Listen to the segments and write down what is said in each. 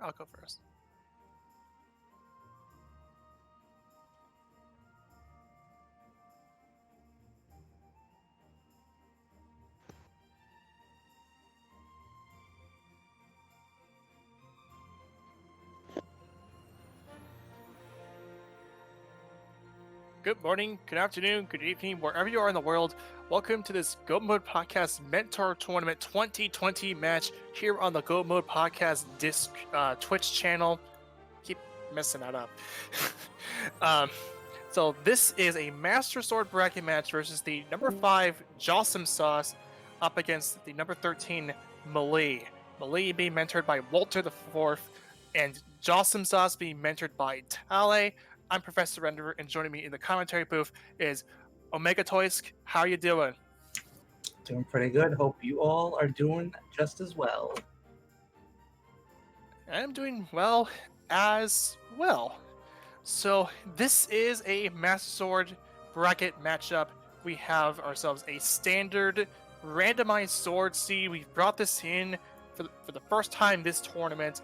I'll go first. Good morning, good afternoon, good evening, wherever you are in the world. Welcome to this Go Mode Podcast Mentor Tournament 2020 match here on the Go Mode Podcast Twitch channel. Keep messing that up. So this is a Master Sword bracket match versus the number 5 Jawsomesauce up against the number 13 Mialee. Mialee being mentored by WaltherIV and Jawsomesauce being mentored by Taale. I'm ProfessorRenderer, and joining me in the commentary booth is OmegAtoisk. How are you doing? Doing pretty good. Hope you all are doing just as well. I'm doing well as well. So this is a Master Sword bracket matchup. We have ourselves a standard randomized sword seed. We've brought this in for the first time this tournament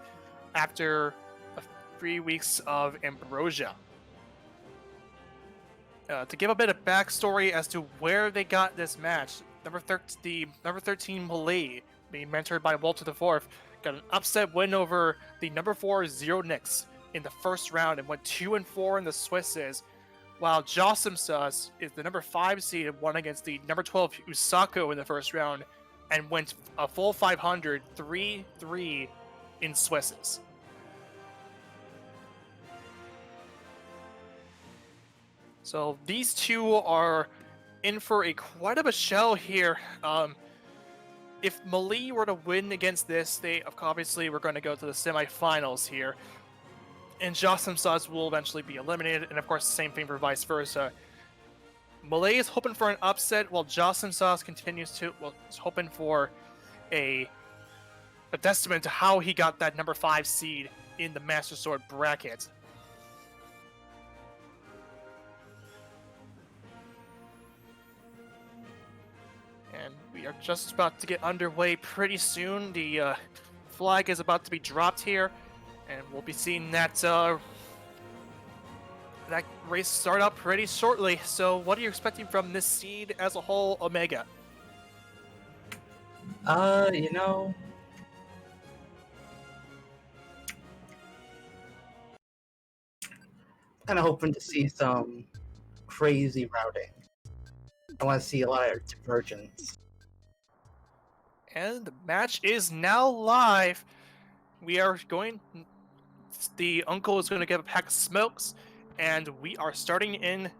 after 3 weeks of Ambrosia. To give a bit of backstory as to where they got this match, the number 13 Mialee, being mentored by WaltherIV, got an upset win over the number 4 Zero Nix in the first round and went 2-4 in the Swisses, while Jawsomesauce is the number 5 seed and won against the number 12 Usako in the first round and went a full 500, 3-3 in Swisses. So these two are in for quite of a show here. If Mialee were to win against this, they obviously were going to go to the semifinals here. And Jawsomesauce will eventually be eliminated, and of course the same thing for vice versa. Mialee is hoping for an upset, while Jawsomesauce is hoping for a testament to how he got that number 5 seed in the Master Sword bracket. And we are just about to get underway pretty soon. The flag is about to be dropped here, and we'll be seeing that that race start up pretty shortly. So what are you expecting from this seed as a whole, Omega? You know, kind of hoping to see some crazy routing. I want to see a lot of divergence. And the match is now live. The uncle is going to give a pack of smokes, and we are starting in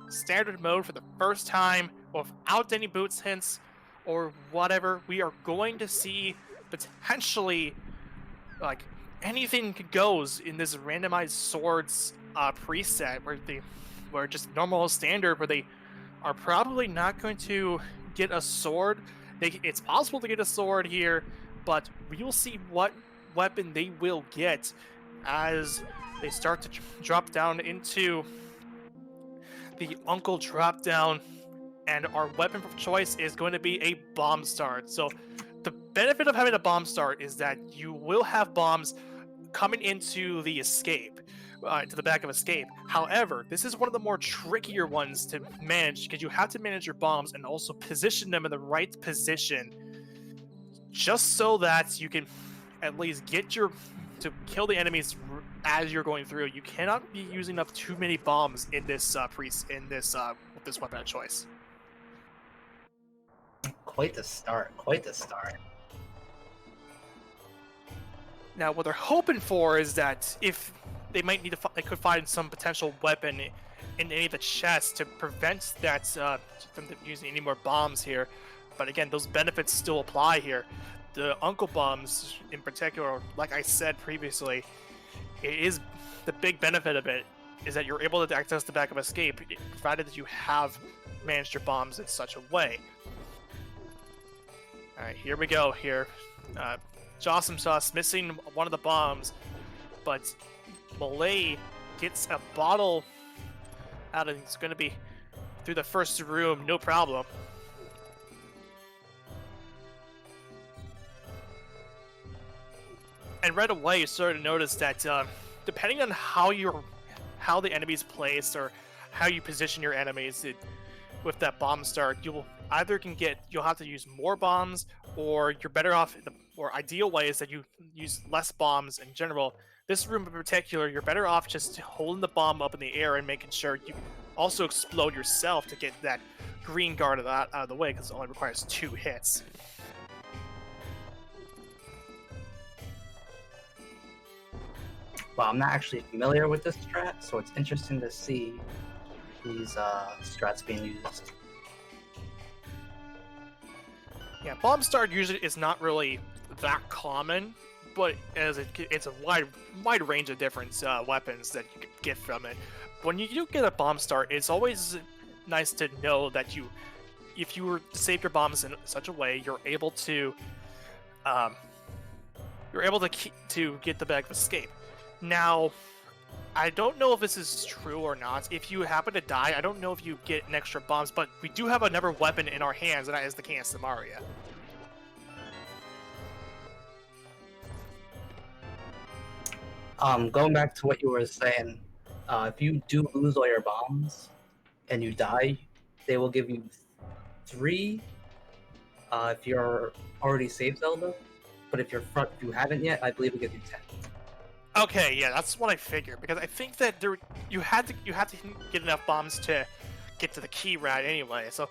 standard mode for the first time without any boots hints or whatever. We are going to see potentially like anything goes in this randomized swords preset where just normal standard, where they are probably not going to get a sword. It's possible to get a sword here, but we will see what weapon they will get as they start to drop down into the uncle drop down, and our weapon of choice is going to be a bomb start. So the benefit of having a bomb start is that you will have bombs coming into the escape, into the back of escape. However, this is one of the more trickier ones to manage because you have to manage your bombs and also position them in the right position, just so that you can at least to kill the enemies as you're going through. You cannot be using up too many bombs in this with this weapon of choice. Quite the start. Quite the start. Now, what they're hoping for is that if they they could find some potential weapon in any of the chests to prevent that from using any more bombs here. But again, those benefits still apply here. The Uncle bombs, in particular, like I said previously, it is the big benefit of it is that you're able to access the back of escape, provided that you have managed your bombs in such a way. All right, here we go. Here, Jawsomesauce missing one of the bombs, but Mialee gets a bottle out, and it's going to be through the first room, no problem. And right away, you start to notice that depending on how the enemy's placed or how you position your enemies with that bomb start, you'll have to use more bombs, or you're better off. The more ideal way is that you use less bombs in general. This room in particular, you're better off just holding the bomb up in the air and making sure you also explode yourself to get that green guard out of the way, because it only requires 2 hits. Well, I'm not actually familiar with this strat, so it's interesting to see these strats being used. Yeah, bomb start usually is not really that common, but as it's a wide range of different weapons that you can get from it. When you do get a bomb start, it's always nice to know that if you were to save your bombs in such a way, you're able to get the bag of escape. Now, I don't know if this is true or not. If you happen to die, I don't know if you get an extra bombs, but we do have another weapon in our hands, and that is the can of Samaria. Going back to what you were saying, if you do lose all your bombs and you die, they will give you 3 if you're already saved Zelda, but if you haven't yet, I believe it gives you 10. Okay, yeah, that's what I figured, because I think that you had to get enough bombs to get to the key rat anyway. So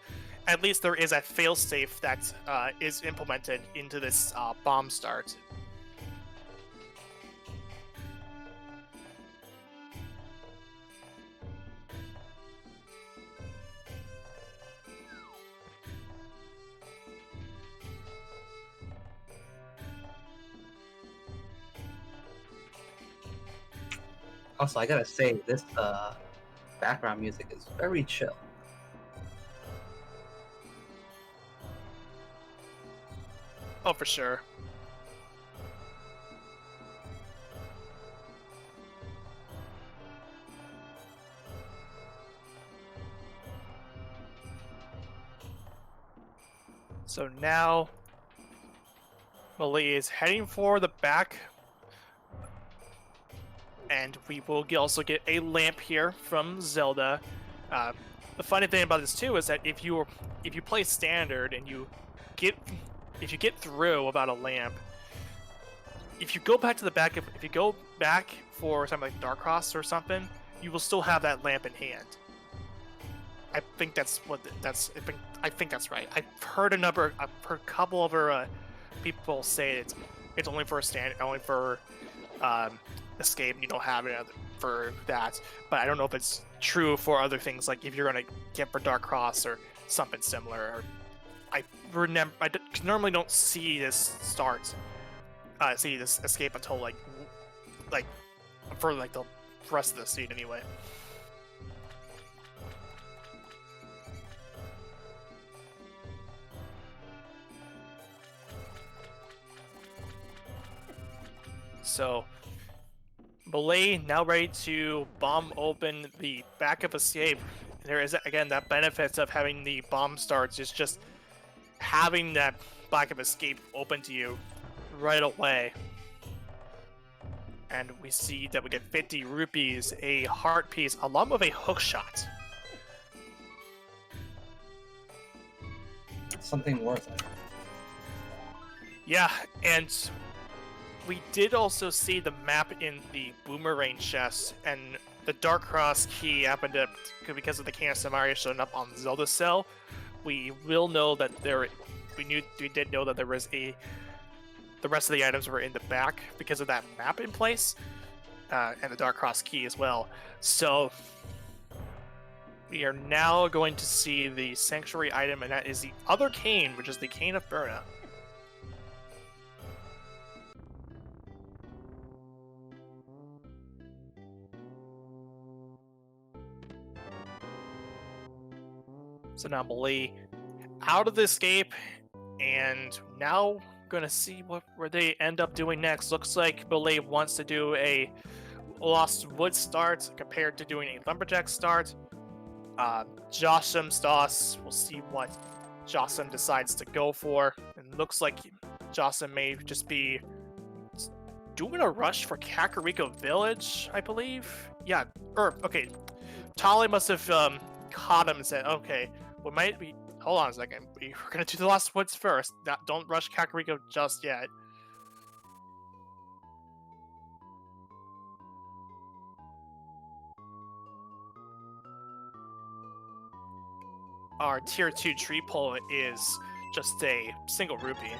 at least there is a failsafe that is implemented into this bomb start. Also, I gotta say, this background music is very chill. Oh, for sure. So now, Mialee is heading for the back, and we will also get a lamp here from Zelda. The funny thing about this too is that if you play standard and if you get through without a lamp, if you go back to the back, if you go back for something like Dark Cross or something, you will still have that lamp in hand. I think that's I think that's right. I've heard a couple of other people say it's only for escape. You don't have it for that, but I don't know if it's true for other things, like if you're gonna get for Dark Cross or something similar. I normally don't see this escape until like for like the rest of the scene anyway. So, Mialee now ready to bomb open the back of escape. There is, again, that benefit of having the bomb starts is just having that back of escape open to you right away. And we see that we get 50 rupees, a heart piece, along with a hook shot. Something worth it. Yeah, and we did also see the map in the boomerang chest, and the Dark Cross key happened to, because of the can of Samaria showing up on Zelda's cell. We will know that we did know that there was the rest of the items were in the back because of that map in place, and the Dark Cross key as well. So we are now going to see the Sanctuary item, and that is the other cane, which is the Cane of Burna. So now Mialee out of the escape, and now gonna see where they end up doing next. Looks like Mialee wants to do a Lost Wood start compared to doing a Lumberjack start. Jawsomesauce, we'll see what Jawsome decides to go for. And looks like Jawsome may just be doing a rush for Kakariko Village, I believe. Yeah, okay. Taale must have caught him and said, okay, we might be. Hold on a second. We're gonna do the Lost Woods first. Don't rush Kakariko just yet. Our tier 2 tree pole is just a single rupee.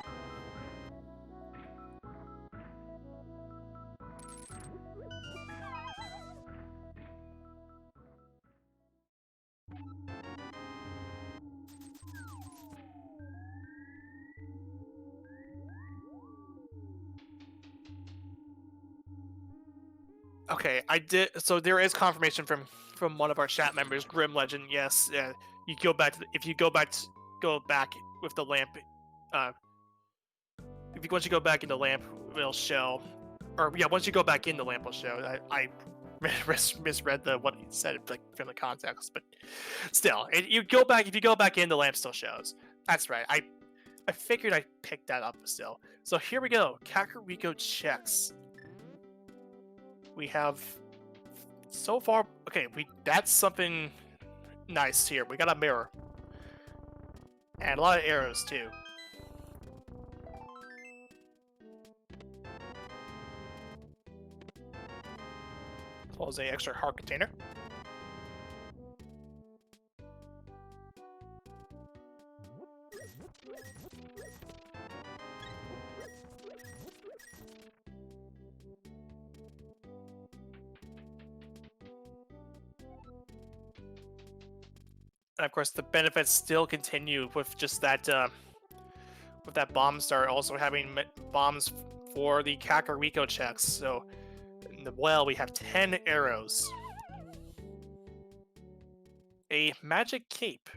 Okay, I did. So there is confirmation from one of our chat members, Grim Legend. Yes, you go back to if you go back with the lamp. Once you go back in the lamp, it'll show. Or yeah, once you go back in the lamp, will show. I misread what he said like from the context, but still, if you go back in, the lamp still shows. That's right. I figured I picked that up still. So here we go. Kakariko checks. We have so far. Okay, that's something nice here. We got a mirror and a lot of arrows too. As well as a extra heart container. And of course, the benefits still continue with just that, with that bomb star also having bombs for the Kakariko checks. So, in the well, we have 10 arrows, a magic cape,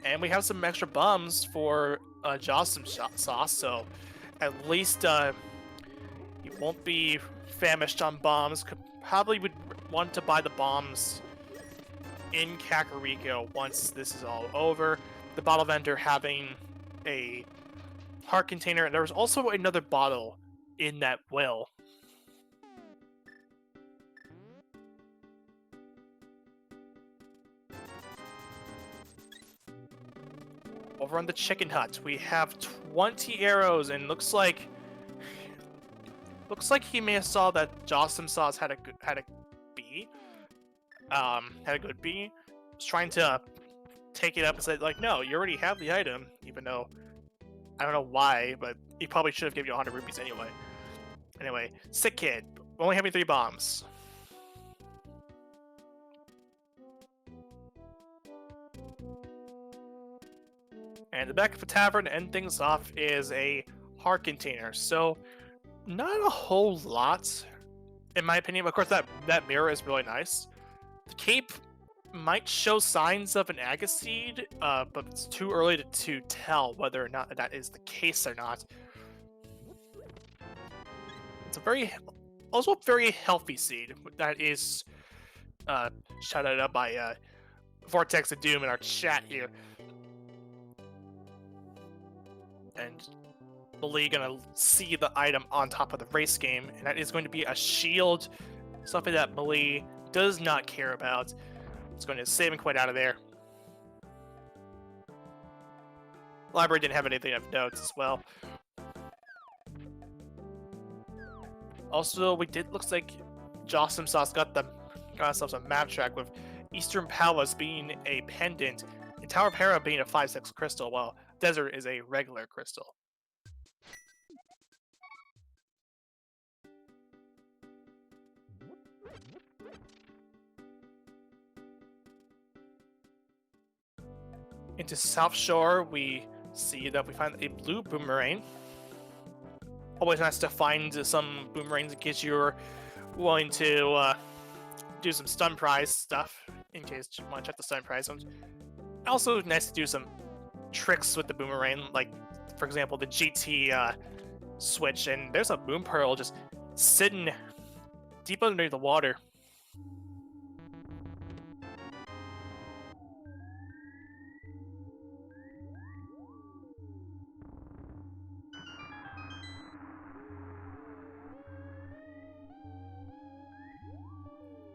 and we have some extra bombs for Jawsomesauce. So, at least you won't be famished on bombs. Probably would want to buy the bombs in Kakariko once this is all over. The bottle vendor having a heart container, and there was also another bottle in that well. Over on the chicken hut, we have 20 arrows, and looks like he may have saw that Jawsomesauce had a bee. Had a good bee. Was trying to take it up and said, like, no, you already have the item, even though I don't know why, but he probably should have given you 100 rupees anyway. Anyway, sick kid, only having 3 bombs. And the back of the tavern to end things off is a heart container. So, not a whole lot, in my opinion. Of course, that mirror is really nice. The cape might show signs of an agaseed, but it's too early to tell whether or not that is the case or not. It's also a very healthy seed that is shouted out by Vortex of Doom in our chat here. And Mialee gonna see the item on top of the race game, and that is going to be a shield, something that Mialee does not care about. It's going to save him quite out of there. Library didn't have anything of notes as well. Also, looks like Jawsomesauce got ourselves a map track with Eastern Palace being a pendant and Tower Para being a 5/6 crystal, while Desert is a regular crystal. Into South Shore, we see that we find a blue boomerang. Always nice to find some boomerangs in case you're willing to do some stun prize stuff, in case you want to check the stun prize ones. Also nice to do some tricks with the boomerang, like, for example, the GT switch, and there's a boom pearl just sitting deep underneath the water.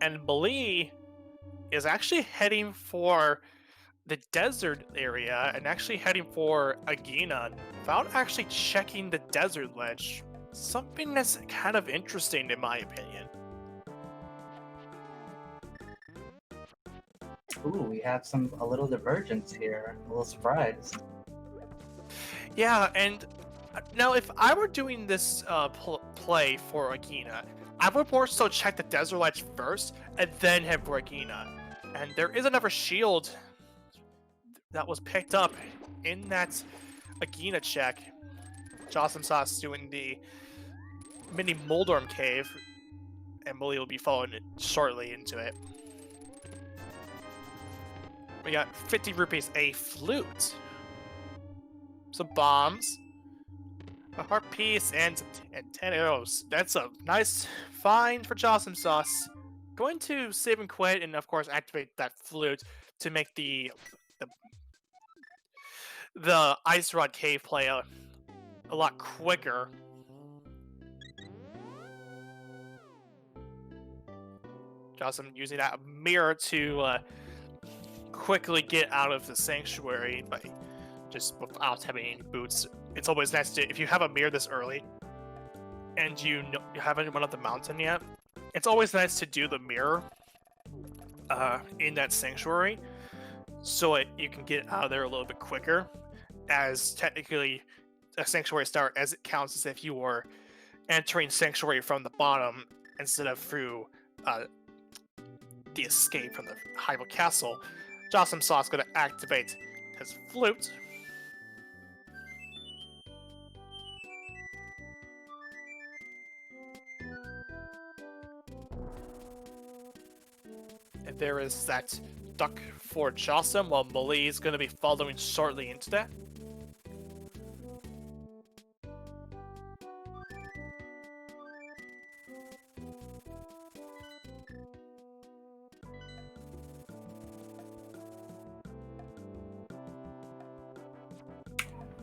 And Mialee is actually heading for the desert area and actually heading for Agena without actually checking the desert ledge. Something that's kind of interesting in my opinion. Ooh, we have a little divergence here. A little surprise. Yeah, and now if I were doing this play for Agena, I would more so check the desert ledge first and then head for Agena. And there is another shield that was picked up in that Agena check. Jawsomesauce doing the mini Moldorm cave, and Mialee will be following it shortly into it. We got 50 rupees, a flute, some bombs, a heart piece, and 10 arrows. That's a nice find for Jawsomesauce. Going to save and quit, and of course activate that flute to make the Ice Rod Cave play a lot quicker. Jawsome using that mirror to quickly get out of the sanctuary by just without having any boots. It's always nice to, if you have a mirror this early and you haven't went up the mountain yet, it's always nice to do the mirror in that sanctuary so you can get out of there a little bit quicker, as technically a sanctuary start as it counts as if you were entering sanctuary from the bottom instead of through the escape from the Hyrule Castle. Jawsomesauce is going to activate his flute. And there is that duck for Jawsome, while Mialee is going to be following shortly into that.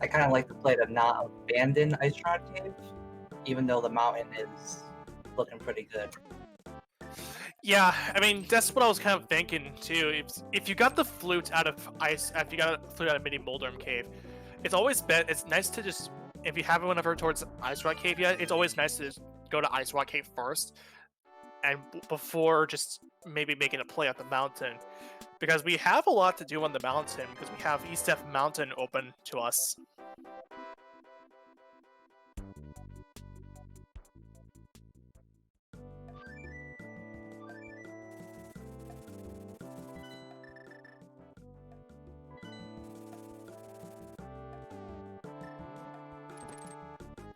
I kind of like to play to not abandon Ice Rod Cave, even though the mountain is looking pretty good. Yeah, I mean, that's what I was kind of thinking too. If you got the flute out of if you got a flute out of Mini Moldorm Cave, it's always it's nice to just, if you haven't went over towards Ice Rock Cave yet, it's always nice to just go to Ice Rock Cave first, and before just maybe making a play up the mountain, because we have a lot to do on the mountain, because we have East F Mountain open to us.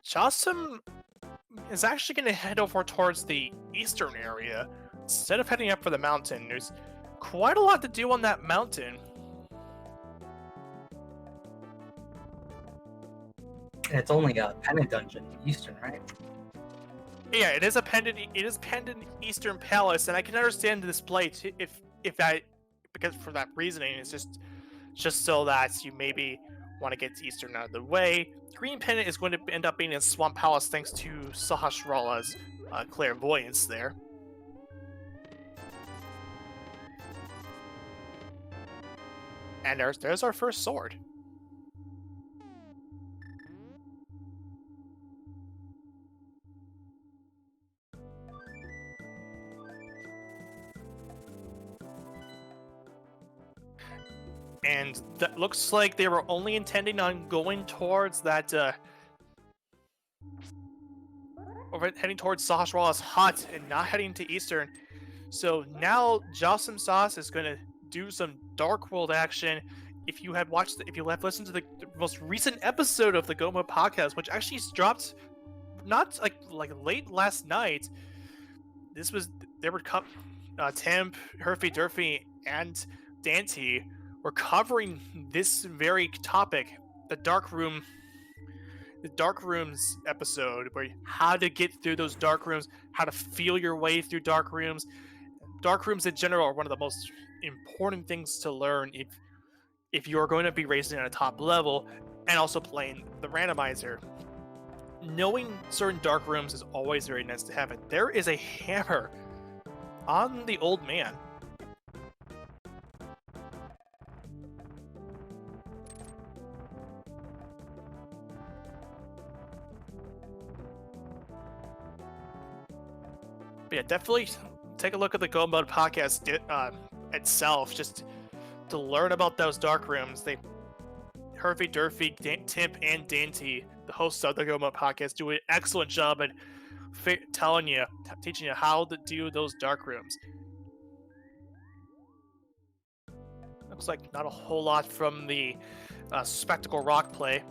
Jawsome is actually going to head over towards the eastern area instead of heading up for the mountain. There's quite a lot to do on that mountain. And it's only a pendant dungeon, Eastern, right? Yeah, it is a pendant. It is pendant Eastern Palace, and I can understand the display if that, because for that reasoning, it's just so that you maybe want to get to Eastern out of the way. Green Pendant is going to end up being in Swamp Palace thanks to Sahasrara's clairvoyance there. And there's our first sword. And that looks like they were only intending on going towards that, heading towards Sahasrara's hut and not heading to Eastern. So now Jawsomesauce is going to do some Dark World action. If you have listened to the most recent episode of the Goma podcast, which actually dropped not like late last night, Temp, Herfy Durfy, and Dante were covering this very topic, the Dark Rooms episode, where how to get through those dark rooms, how to feel your way through dark rooms. Dark rooms in general are one of the most important things to learn if you're going to be racing at a top level and also playing the randomizer. Knowing certain dark rooms is always very nice to have. It. There is a hammer on the old man. But yeah, definitely take a look at the Go Mode podcast itself, just to learn about those dark rooms. Herfy, Durfy, Timp, and Dainty, the hosts of the Go Mode podcast, do an excellent job at teaching you how to do those dark rooms. Looks like not a whole lot from the Spectacle Rock play.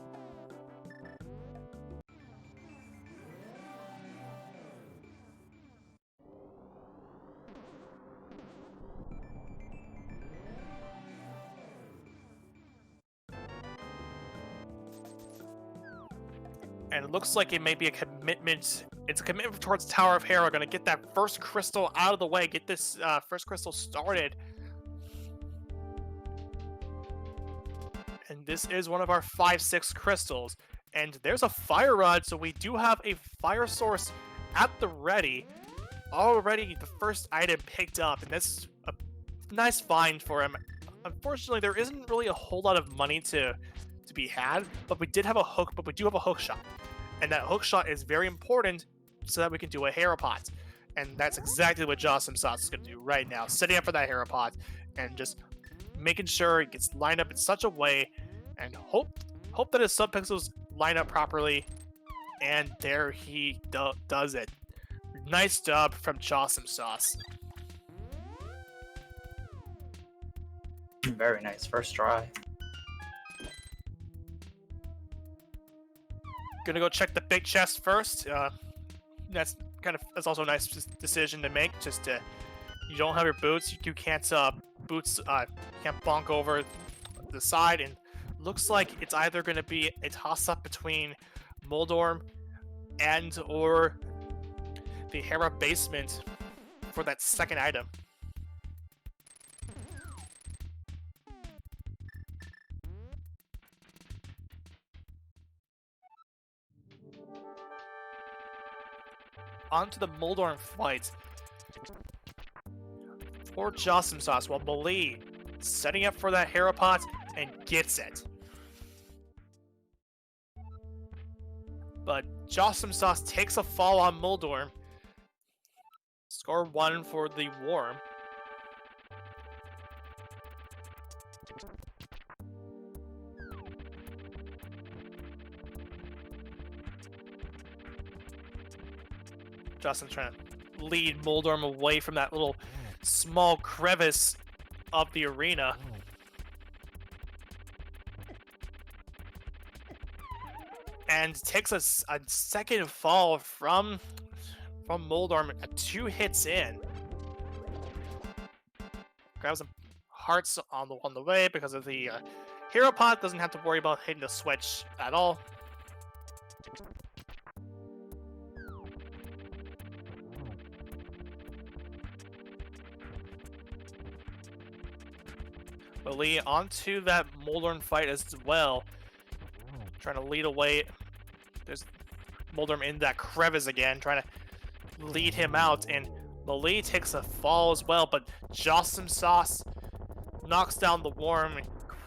And it looks like it may be a commitment. It's a commitment towards Tower of Hera. Gonna get that first crystal out of the way. Get this first crystal started. And this is one of our 5-6 crystals. And there's a fire rod, so we do have a fire source at the ready. Already the first item picked up, and that's a nice find for him. Unfortunately, there isn't really a whole lot of money to be had, but we did have a hook, but we do have a hook shot. And that hook shot is very important so that we can do a Hera pot. And that's exactly what Jawsomesauce is going to do right now, setting up for that Hera pot and just making sure it gets lined up in such a way and hope that his subpixels line up properly. And there he does it. Nice job from Jawsomesauce. Very nice. First try. Gonna go check the big chest first. That's also a nice decision to make. Just you don't have your boots. You can't can't bonk over the side, and looks like it's either gonna be a toss-up between Moldorm and or the Hera basement for that second item. Onto the Moldorm fight for Jawsomesauce, while Mialee setting up for that Hera pot and gets it. But Jawsomesauce takes a fall on Moldorm. Score 1 for the Worm. Justin's trying to lead Moldorm away from that little small crevice of the arena. And takes a second fall from Moldorm at 2 hits in. Grabs some hearts on the way because of the Hero Pot. Doesn't have to worry about hitting the switch at all. Mialee onto that Moldorm fight as well. Trying to lead away. There's Moldorm in that crevice again, trying to lead him out, and Mialee takes a fall as well, but Jawsomesauce knocks down the Worm.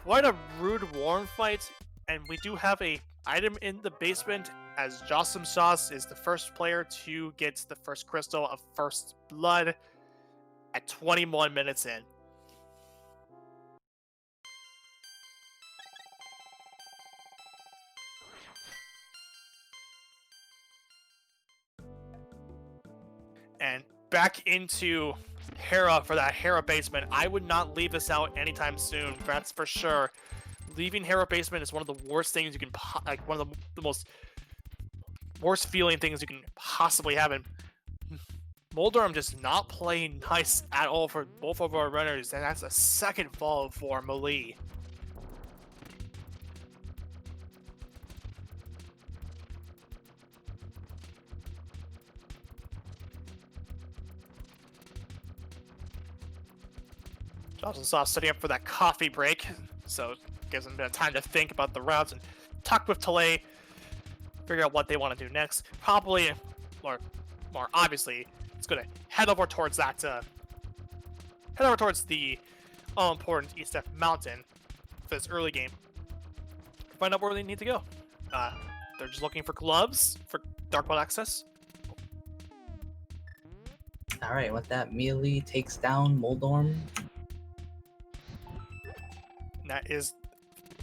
Quite a rude Worm fight, and we do have a item in the basement, as Jawsomesauce is the first player to get the first crystal of First Blood at 21 minutes in. And back into Hera for that Hera basement. I would not leave this out anytime soon, that's for sure. Leaving Hera basement is one of the worst things you can, one of the most worst feeling things you can possibly have. And Moldorm just not playing nice at all for both of our runners, and that's a second fall for Mialee. Jawsomesauce setting up for that coffee break, so it gives them a bit of time to think about the routes and talk with Taale, figure out what they want to do next. Probably, or more obviously, it's going to head over towards that head over towards the all-important East F Mountain for this early game. Find out where they need to go. They're just looking for gloves for Dark World access. Alright, with that, Mialee takes down Moldorm. And that is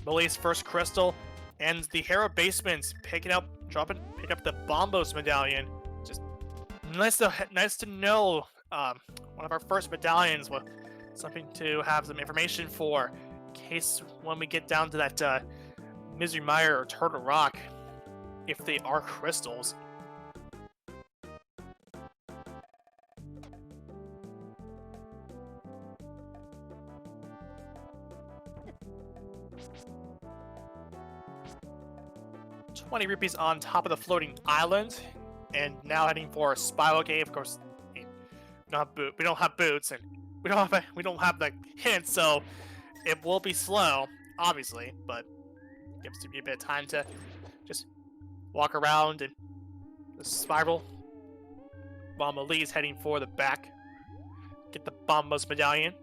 Mialee's first crystal. And the Hera Basements picking up the Bombos medallion. Just nice to know one of our first medallions with something to have some information for in case when we get down to that Misery Mire or Turtle Rock, if they are crystals. $20 rupees on top of the floating island, and now heading for a Spiral Cave. Of course, we don't have boots, and we don't have the hint, so it will be slow, obviously, but gives me a bit of time to just walk around and spiral while Mialee's heading for the back. Get the Bombos medallion.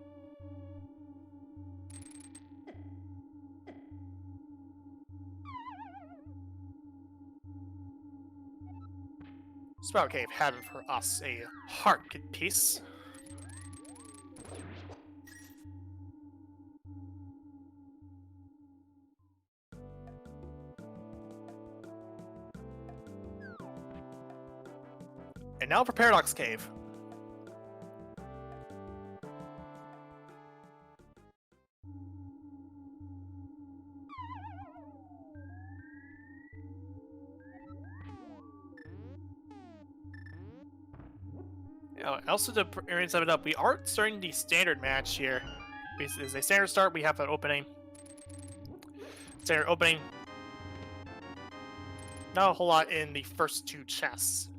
Spiral Cave having for us a heart piece. And now for Paradox Cave. Also to sum it up, we are starting the standard match here. As a standard start, we have an opening. Standard opening. Not a whole lot in the first two chests.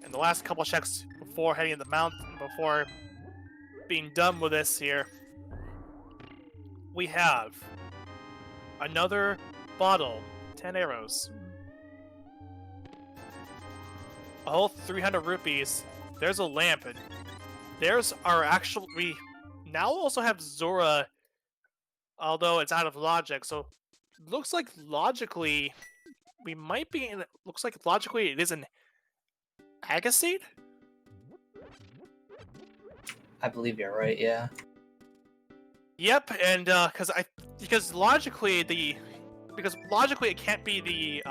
And the last couple checks before heading to the mountain, before being done with this here, we have another bottle, 10 arrows, a whole 300 rupees. There's a lamp, and there's our actual. We now also have Zora, although it's out of logic. So looks like logically, we might be in. Looks like logically it is an Agaseed. I believe you're right, yeah. Yep, and because logically it can't be the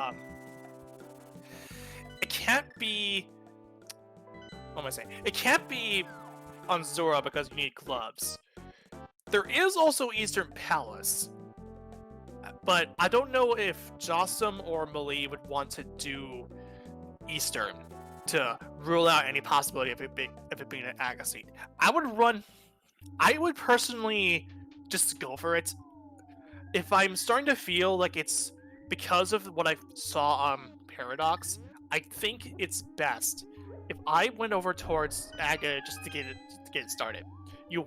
it can't be, what am I saying? It can't be on Zora because you need gloves. There is also Eastern Palace, but I don't know if Jawsome or Mialee would want to do Eastern to rule out any possibility of it being an Agaseed. I would personally just go for it. If I'm starting to feel like it's because of what I saw on Paradox, I think it's best if I went over towards Aga just to get it started.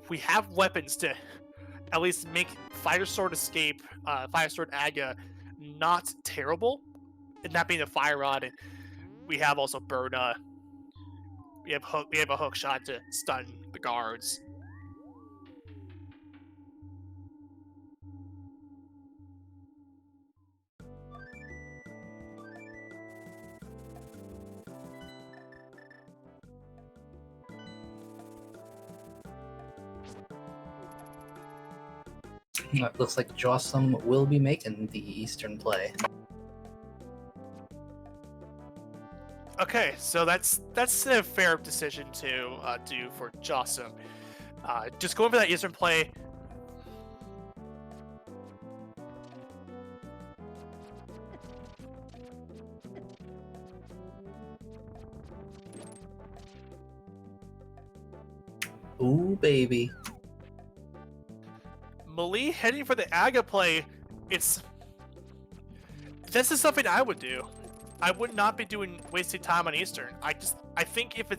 We have weapons to at least make Fire Sword Escape, Fire Sword Aga not terrible, and that being a Fire Rod, and we have also Burna. We have a hook shot to stun the guards. It looks like Jawsome will be making the Eastern play. Okay, so that's a fair decision to do for Jawsome. Just going for that Eastern play. Ooh, baby. Mialee heading for the Aga play. This is something I would do. I would not be wasting time on Eastern. I think if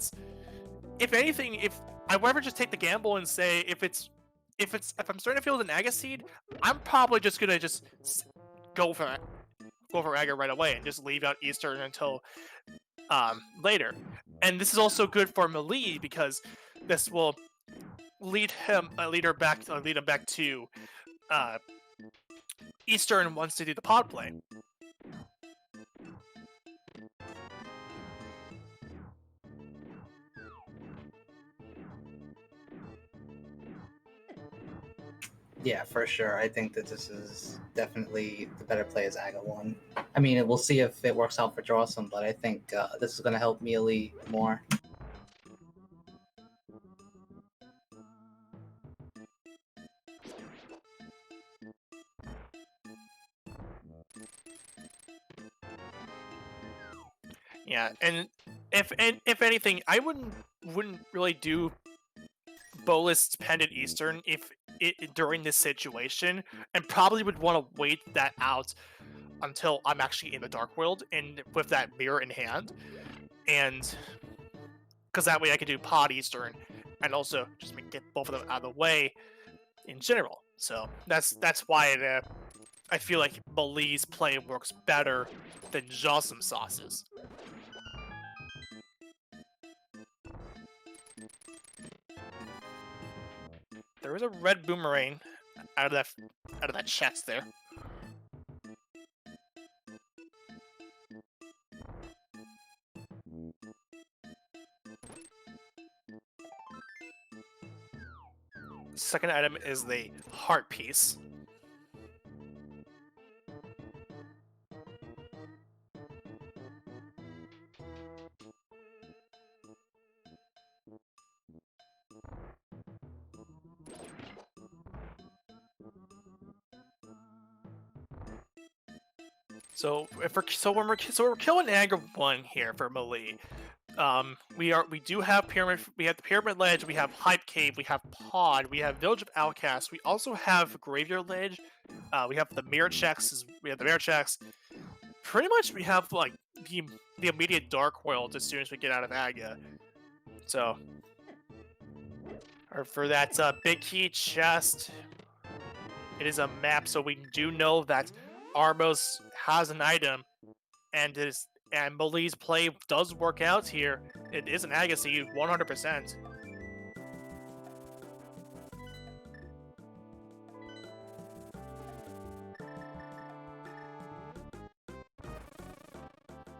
I would ever just take the gamble and say if I'm starting to feel an Agaseed, I'm probably just gonna go for Aga right away and just leave out Eastern until later. And this is also good for Mialee because this will lead him back to Eastern wants to do the pod play. Yeah, for sure. I think that this is definitely the better play as Aga 1. I mean, we'll see if it works out for Jawsome, but I think this is going to help Mialee more. Yeah, and if anything, I wouldn't really do bolus dependent Eastern during this situation, and probably would want to wait that out until I'm actually in the Dark World and with that mirror in hand, and because that way I could do pod Eastern and also just get both of them out of the way in general. So that's why I feel like Mialee's play works better than Jawsomesauce's. There is a red boomerang out of that chest there. Second item is the heart piece. So we're killing Aga 1 here for Mialee. We do have pyramid. We have the pyramid ledge. We have hype cave. We have pod. We have village of outcasts. We also have graveyard ledge. We have the mirror checks. We have the mirror checks. Pretty much, we have like the immediate dark world as soon as we get out of Aga. So, or for that big key chest, it is a map. So we do know that Armos has an item, and Mialee's play does work out here. It is an Agassi 100%.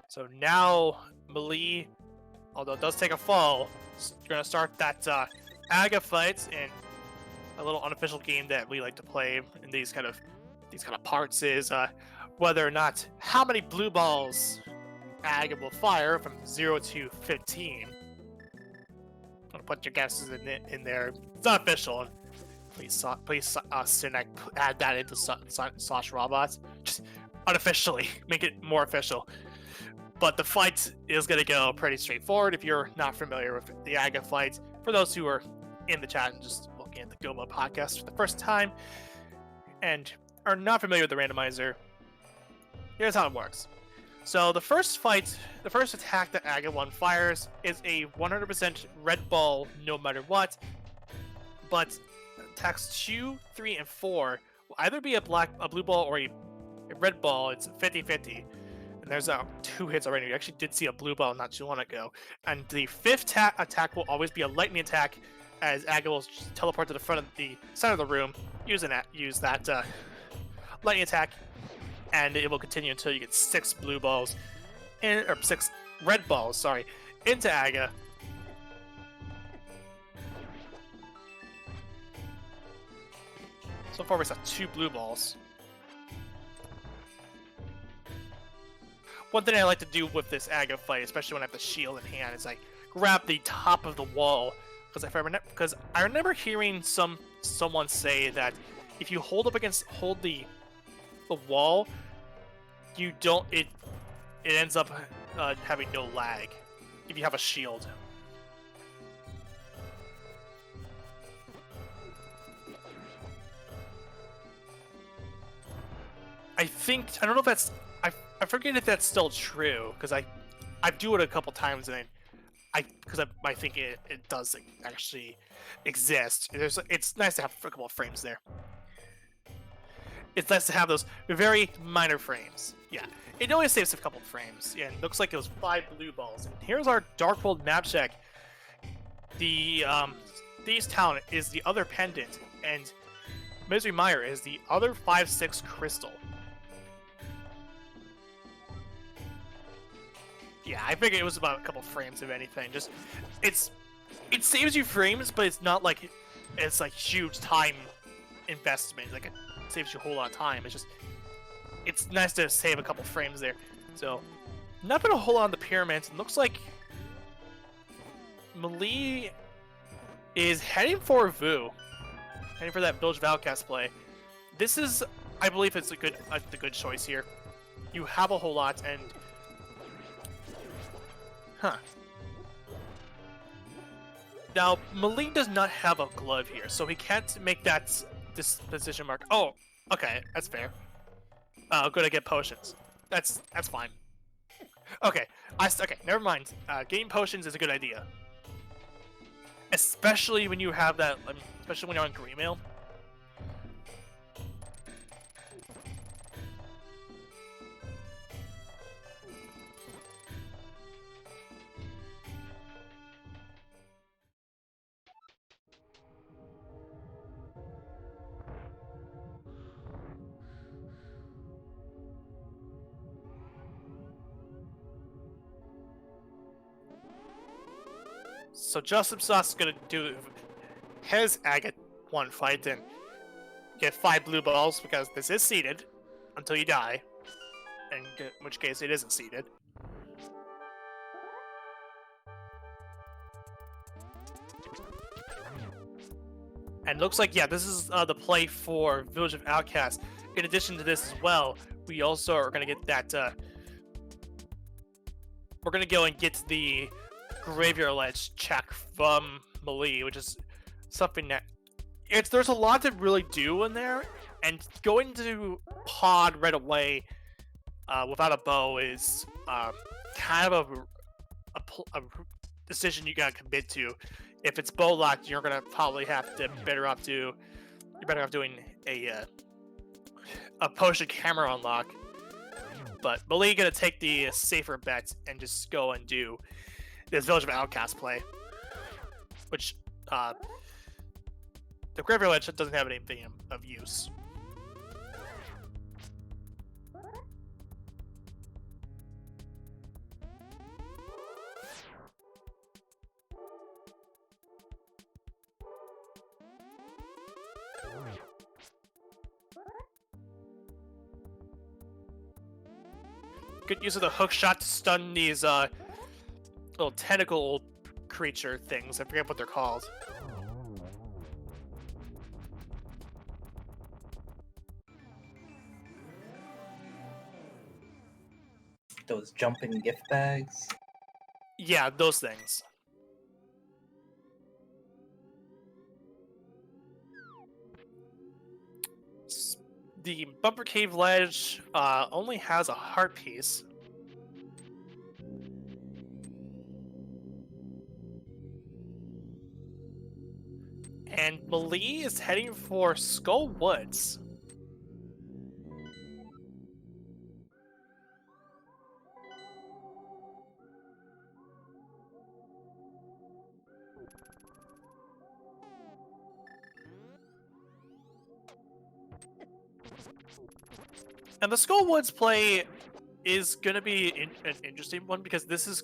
So now Mialee, although it does take a fall, is gonna start that Aga fight in a little unofficial game that we like to play in these kind of parts is whether or not how many blue balls Aga will fire from 0 to 15. I'm gonna put your guesses in there. It's not official. Please, Synac, add that into Slash Robots. Just unofficially make it more official. But the fight is gonna go pretty straightforward if you're not familiar with the Aga fight. For those who are in the chat and just looking at the Goma podcast for the first time and are not familiar with the randomizer, here's how it works. So the first attack that Aga 1 fires is a 100% red ball no matter what, but attacks 2, 3, and 4 will either be a blue ball or a red ball. It's 50-50. And there's 2 hits already. We actually did see a blue ball not too long ago. And the 5th attack will always be a lightning attack, as Aga will teleport to the front of the center of the room, use that lightning attack, and it will continue until you get 6 blue balls, or 6 red balls, sorry, into Aga. So far we saw 2 blue balls. One thing I like to do with this Aga fight, especially when I have the shield in hand, is I grab the top of the wall, because I remember hearing someone say that if you hold the wall, it ends up having no lag if you have a shield. I don't know if that's, I forget if that's still true, because I do it a couple times and I think it does actually exist. It's nice to have a couple of frames there. it's nice to have those very minor frames. Yeah, it only saves a couple frames. Yeah, and it looks like it was 5 blue balls. And here's our Dark World map check. The Thieves Town is the other pendant, and Misery Mire is the other 5/6 crystal. Yeah, I figured it was about a couple frames of anything. Just it saves you frames, but it's not like it's like huge time investment. Like it saves you a whole lot of time. It's nice to save a couple frames there. So nothing a whole lot on the pyramids. It looks like Mialee is heading for Vu, heading for that Village of Outcasts play. This is, I believe, it's the good choice here. You have a whole lot, and now Mialee does not have a glove here, so he can't make that disposition mark. Oh, okay, that's fair. I'm gonna get potions. That's fine. Okay, okay, never mind. Getting potions is a good idea, especially when you have that. Especially when you're on green mail. So Jawsomesauce is gonna do his agate 1 fight and get 5 blue balls because this is seeded until you die, in which case it isn't seeded. And looks like, yeah, this is the play for Village of Outcasts. In addition to this as well, we also are gonna get that. We're gonna go and get the Graveyard Ledge check from Mialee, which is something that there's a lot to really do in there, and going to pod right away without a bow is kind of a decision you gotta commit to. If it's bow locked, you're gonna probably have to better off doing a potion camera unlock. But Mialee gonna take the safer bet and just go and do this Village of Outcasts play, which the Graveyard Ledge doesn't have anything of use. Good use of the hook shot to stun these little tentacle creature things. I forget what they're called. Those jumping gift bags. Yeah, those things. The Bumper Cave Ledge only has a heart piece. And Mialee is heading for Skull Woods. And the Skull Woods play is going to be an interesting one because this is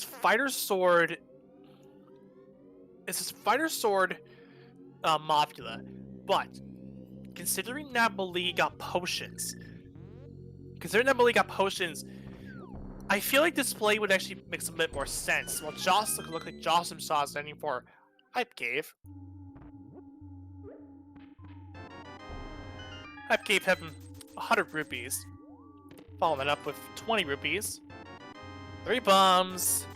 Fighter Sword. This is Fighter Sword Mobula, but considering that Mialee got potions, I feel like this play would actually make some bit more sense. Well, Joss look like Jawsomesauce ending for Hype Cave. Hype Cave having 100 rupees. Following that up with 20 rupees. 3 bombs.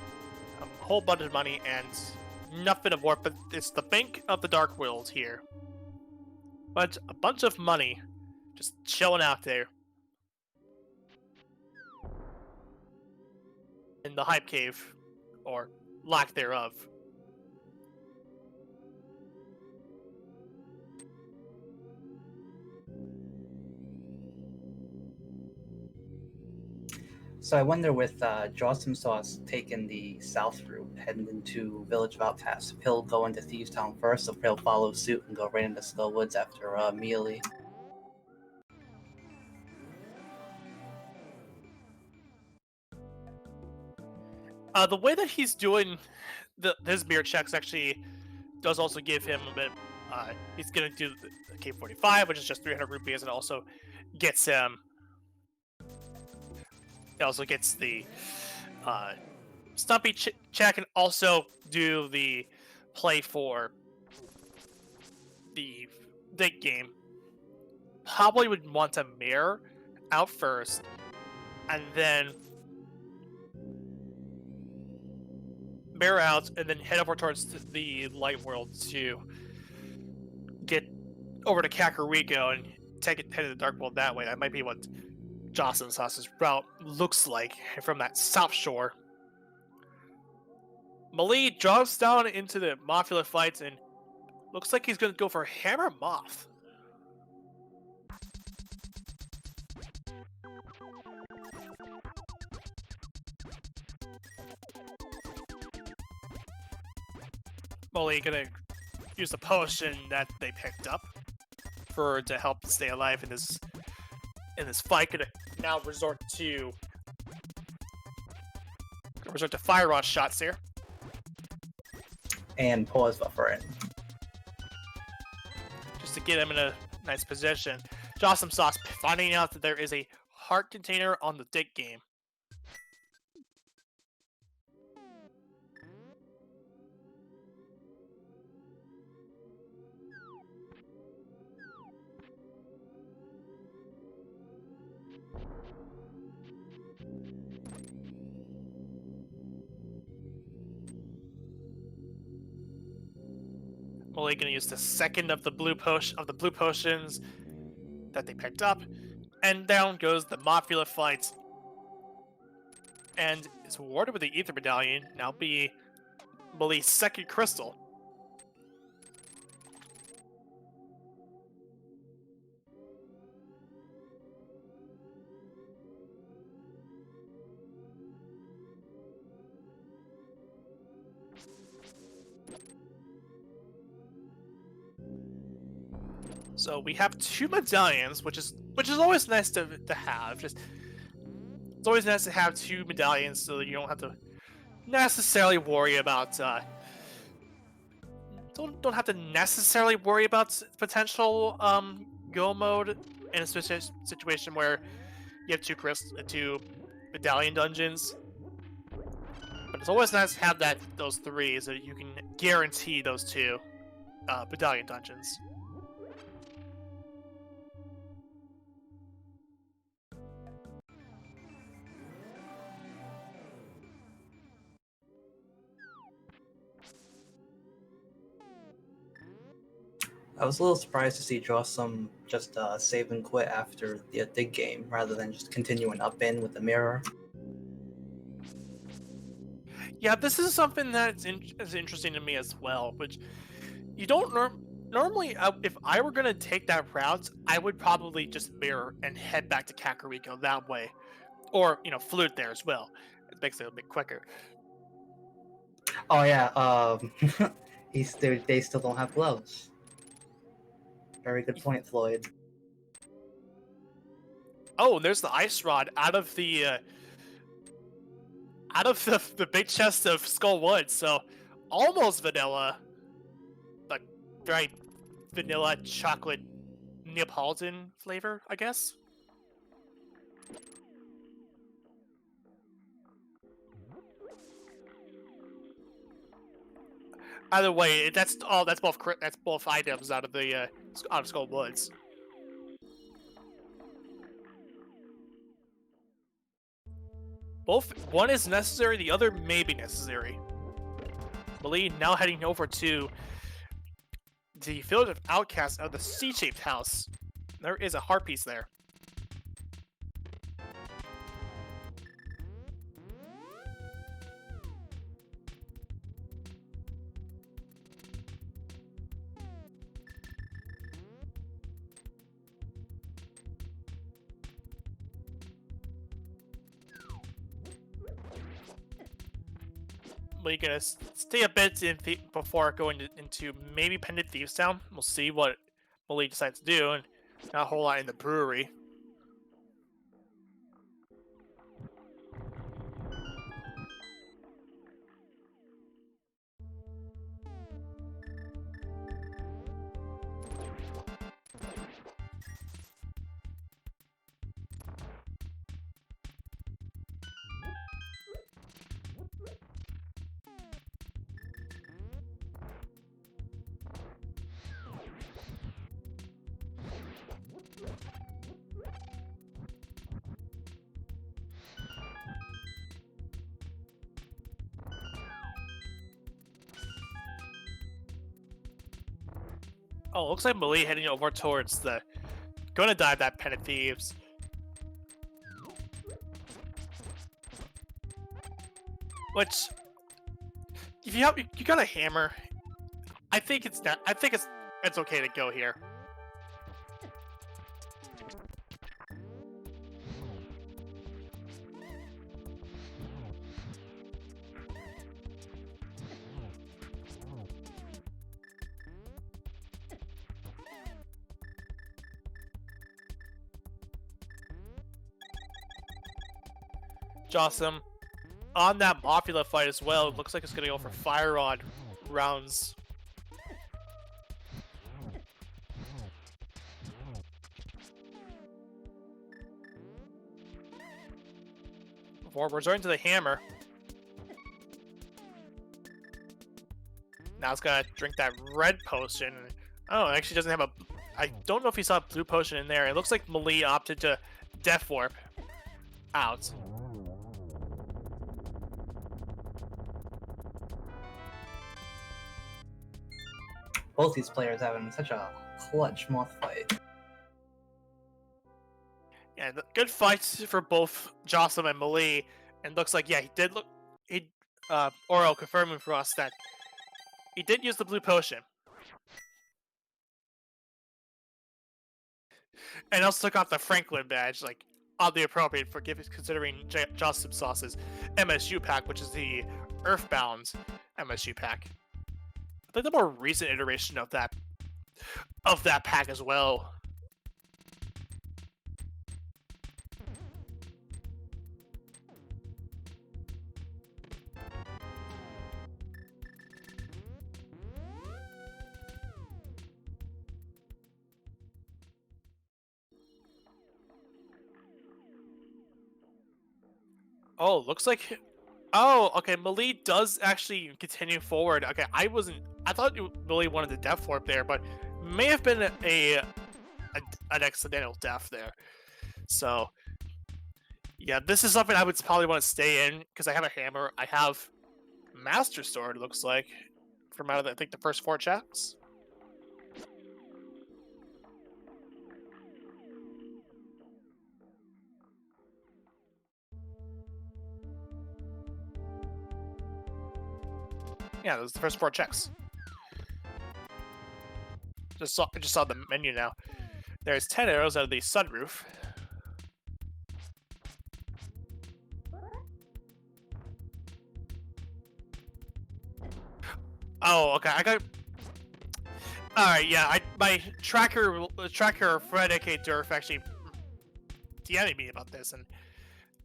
A whole bunch of money and nothing of worth, but it's the Bank of the Dark World here. But a bunch of money just chilling out there. In the Hype Cave. Or lack thereof. So I wonder with Jawsomesauce taking the south route, heading into Village of Outcasts, if he'll go into Thieves Town first, or if he'll follow suit and go right into Skull Woods after Mialee. The way that he's doing his mirror checks actually does also give him a bit. He's gonna do the K45, which is just 300 rupees, and also gets him. It also gets the Stumpy check, and also do the play for the dig game. Probably would want to mirror out first, and then mirror out, and then head over towards the light world to get over to Kakariko and head to the dark world that way. That might be what Jawsomesauce's route looks like from that south shore. Mialee drops down into the Mothula fights and looks like he's going to go for Hammer Moth. Mialee going to use the potion that they picked up to help stay alive in this fight. Going to now resort to fire rod shots here. And pause buffer in. Just to get him in a nice position. Jawsomesauce finding out that there is a heart container on the dig game. Mialee gonna use the second of the blue potions that they picked up, and down goes the Mothula fight, and is rewarded with the Ether Medallion. Now be Mialee's second crystal. So we have 2 medallions, which is always nice to have. It's always nice to have 2 medallions so that you don't have to necessarily worry about don't have to necessarily worry about potential go mode in a situation where you have 2 medallion dungeons. But it's always nice to have those 3 so that you can guarantee those 2 medallion dungeons. I was a little surprised to see Jawsome just save and quit after the dig game, rather than just continuing up in with the mirror. Yeah, this is something that's is interesting to me as well, which you don't normally. If I were gonna take that route, I would probably just mirror and head back to Kakariko that way, or flute there as well. It makes it a bit quicker. Oh yeah, they still don't have gloves. Very good point, Floyd. Oh, and there's the ice rod out of the big chest of Skull Woods. So almost vanilla, but very vanilla chocolate Neapolitan flavor, I guess. Either way, that's both items out of Skull Woods. One is necessary, the other may be necessary. Mialee now heading over to the Village of Outcasts of the C-shaped house. There is a heart piece there. we're gonna stay a bit before going into maybe Pendant Thieves Town. We'll see what Mialee decides to do, and not a whole lot in the brewery. Oh, looks like Mialee heading over towards the... Gonna dive that Pen of Thieves. Which... If you got a hammer, I think it's not... I think it's okay to go here. Jawsome, on that Mafia fight as well, it looks like it's gonna go for fire rod rounds. Before resorting to the hammer. Now it's gonna drink that red potion. Oh, it actually doesn't have a... I don't know if he saw a blue potion in there. It looks like Mialee opted to Death Warp out. Both these players having such a clutch moth fight. Yeah, good fights for both Jawsome and Mialee. And looks like, yeah, he did look... Oro confirming for us that he did use the blue potion. And also took off the Franklin badge, like, oddly appropriate for considering Jawsomesauce's MSU pack, which is the Earthbound MSU pack. I think the more recent iteration of that pack as well. Oh, looks like... Oh, okay, Mialee does actually continue forward. Okay, I thought Mialee wanted the Death Warp there, but may have been an accidental death there. So, yeah, this is something I would probably want to stay in, because I have a hammer. I have Master Sword, it looks like, from out of, I think, the first 4 checks. Yeah, those are the first 4 checks. I just saw the menu now. There's 10 arrows out of the sunroof. Oh, okay. I got... Alright, yeah. My tracker fredAKAderf actually DM'd me about this, and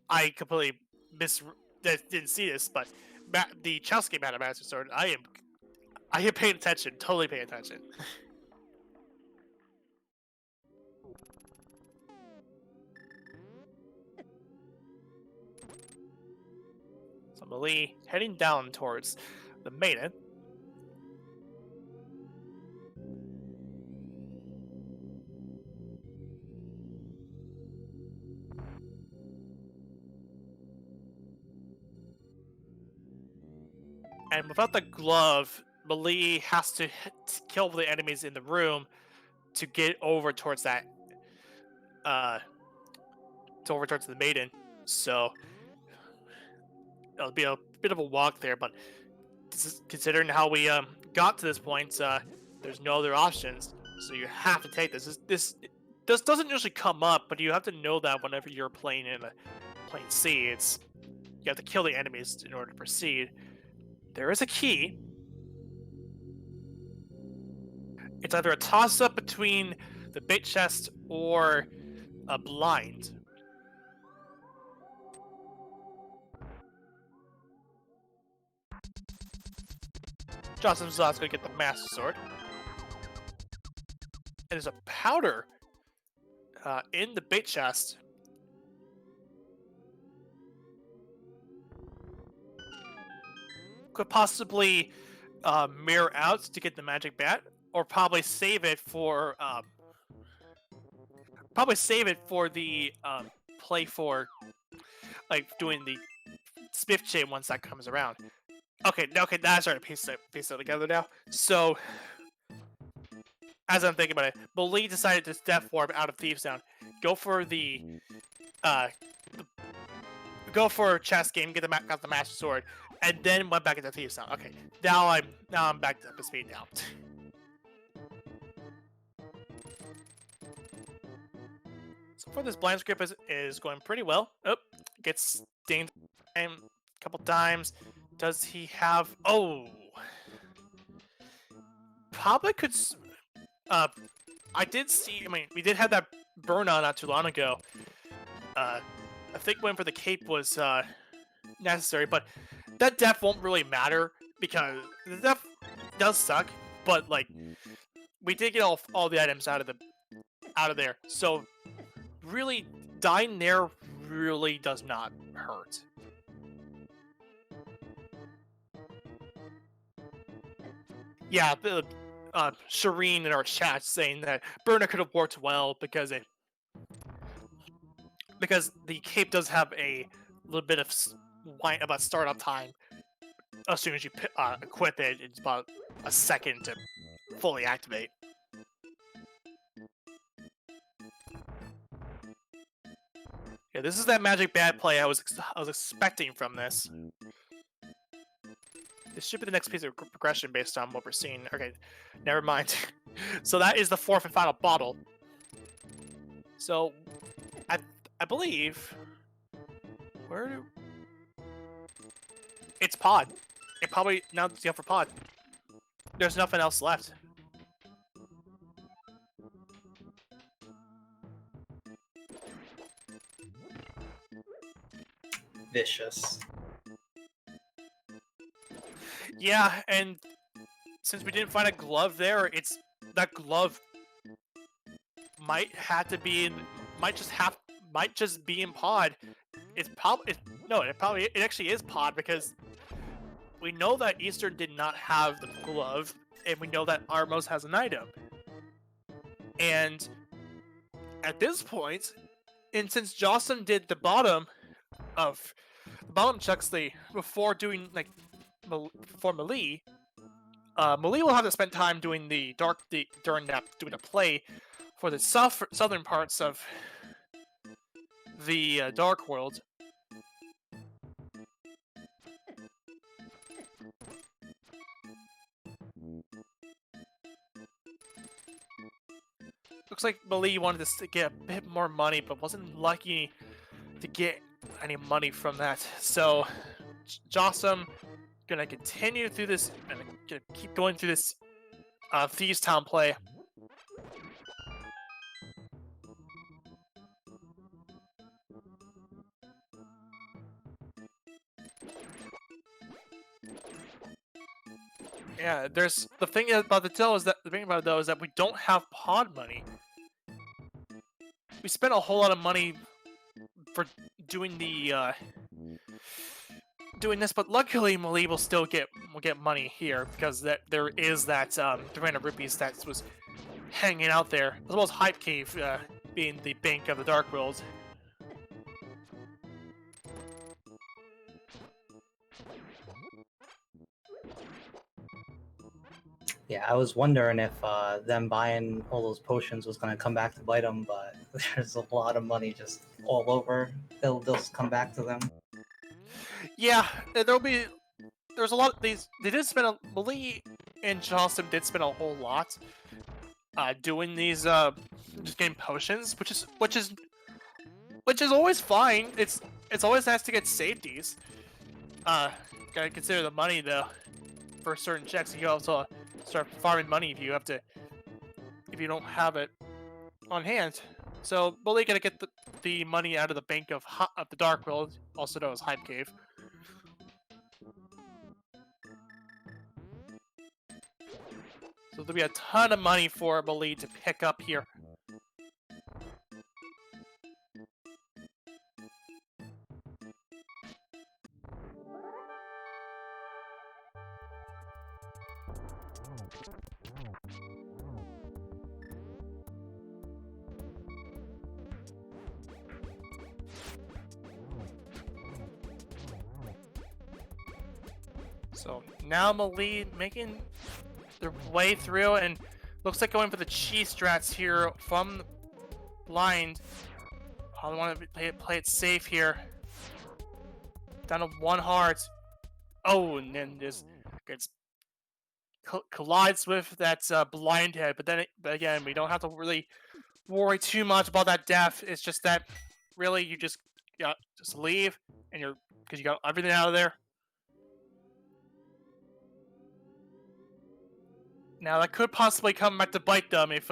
I completely didn't see this, but the Chelsea game had a Master Sword. I am paying attention, totally paying attention. So Mialee heading down towards the maiden. And without the glove, Mialee has to kill the enemies in the room to get over towards that, towards the maiden. So it'll be a bit of a walk there, but considering how we got to this point, there's no other options. So you have to take this. This doesn't usually come up, but you have to know that whenever you're playing in a plane C, you have to kill the enemies in order to proceed. there is a key. It's either a toss-up between the bait chest or a blind. Jawsomesauce gonna get the Master Sword. And there's a powder in the bait chest. Could possibly mirror out to get the magic bat, or probably save it for the play for like doing the spiff chain once that comes around. Okay, that's right. Piece it together now. So, as I'm thinking about it, Mialee decided to death warp out of Thieves Town, go for go for chess game, got the Master Sword, and then went back into Thieves Town. Okay, now I'm back to up to speed now. So far, this blind script is going pretty well. Oh, gets dinged a couple times. Does he have? Oh, probably could. I did see. I mean, we did have that burn on not too long ago. I think going for the cape was necessary, but that def won't really matter because the def does suck. But like, we did get all the items out of there, so really dying there really does not hurt. Yeah, the Shireen in our chat saying that Burner could have worked well because the cape does have a little bit of whine about startup time. As soon as you equip it, it's about a second to fully activate. Yeah, this is that magic bad play I was expecting from this. This should be the next piece of progression based on what we're seeing. Okay, never mind. So that is the fourth and final bottle. So, I believe... It's pod. It probably... Now it's for pod. There's nothing else left. Vicious. Yeah, and since we didn't find a glove there, that glove might just be in pod. It actually is pod because we know that Eastern did not have the glove, and we know that Armos has an item. And at this point, and since Jawsome did the bottom checks before doing before Mialee, Mialee will have to spend time doing the play for the southern parts of the Dark World. Looks like Mialee wanted to get a bit more money, but wasn't lucky to get any money from that. So, Jawsome gonna continue through this, and gonna keep going through this Thieves Town play. Yeah, there's the thing about it though is that we don't have pod money. We spent a whole lot of money for doing this, but luckily Mialee will still get money here because there is that 300 rupees that was hanging out there, as well as Hype Cave being the bank of the Dark World. Yeah, I was wondering if them buying all those potions was gonna come back to bite them, but there's a lot of money just all over. They'll come back to them. Yeah, there's a lot of these. They did spend Mialee and Jawsome did spend a whole lot doing these just getting potions, which is always fine. It's always nice to get safeties. Gotta consider the money though. for certain checks. You can also start farming money if you don't have it on hand. So Mialee gonna get the money out of the bank of the Dark World, also known as Hype Cave. So there'll be a ton of money for Mialee to pick up here. So now Mialee making their way through, and looks like going for the cheese strats here from blind. I want to play it safe here. Down to 1 heart. Oh, and then just gets collides with that blind head. But again, we don't have to really worry too much about that death. It's just that really you just leave, and because you got everything out of there. Now that could possibly come back to bite them if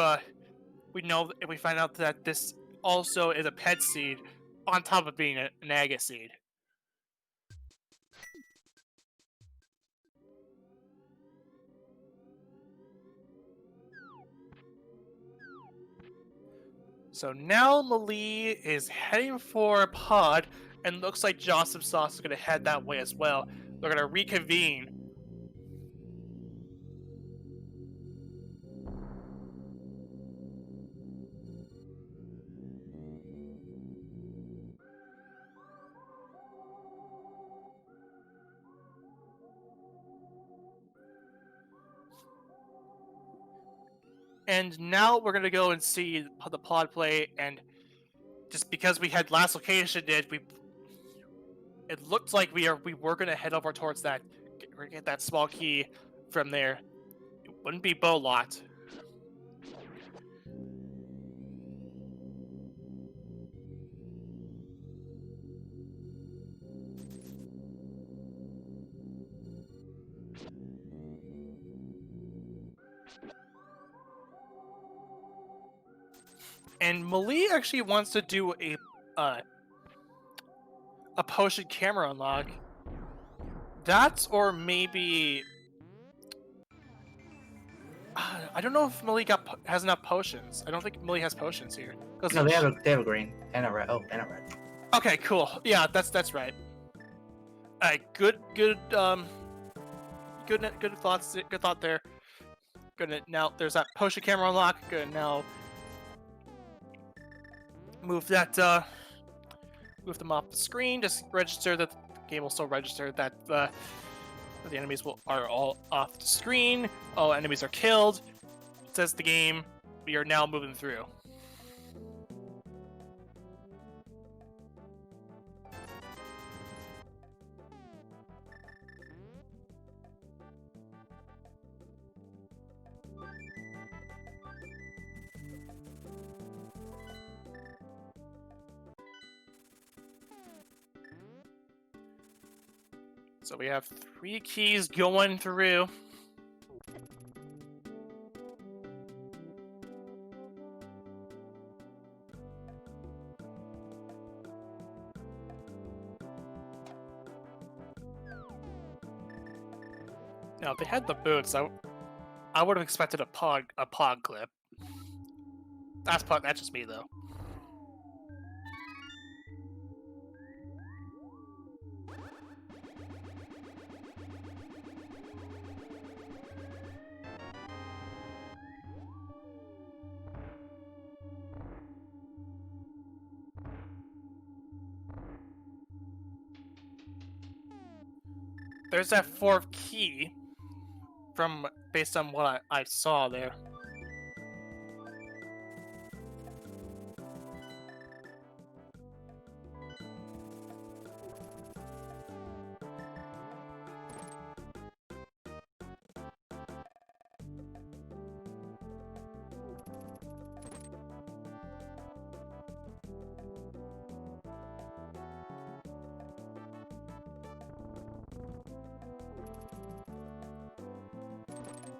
we find out that this also is a pet seed on top of being an aga seed. So now Mialee is heading for a pod, and looks like Jawsomesauce is going to head that way as well. They're going to reconvene. And now we're going to go and see the pod play, and just because we had last location it looked like we were going to head over towards that, get that small key from there. It wouldn't be bow locked. And Mialee actually wants to do a potion camera unlock. That, or maybe I don't know if Mialee has enough potions. I don't think Mialee has potions here. No, they have a green and a red. Oh, and a red. Okay, cool. Yeah, that's right. Good thoughts. Good thought there. Good. Now there's that potion camera unlock. Good. Now move move them off the screen. Just register that the game will still register that the enemies are all off the screen. All enemies are killed. It says the game. We are now moving through. So we have 3 keys going through. Now, if they had the boots, I would have expected a pod clip. That's just me though. There's that 4th key based on what I saw there.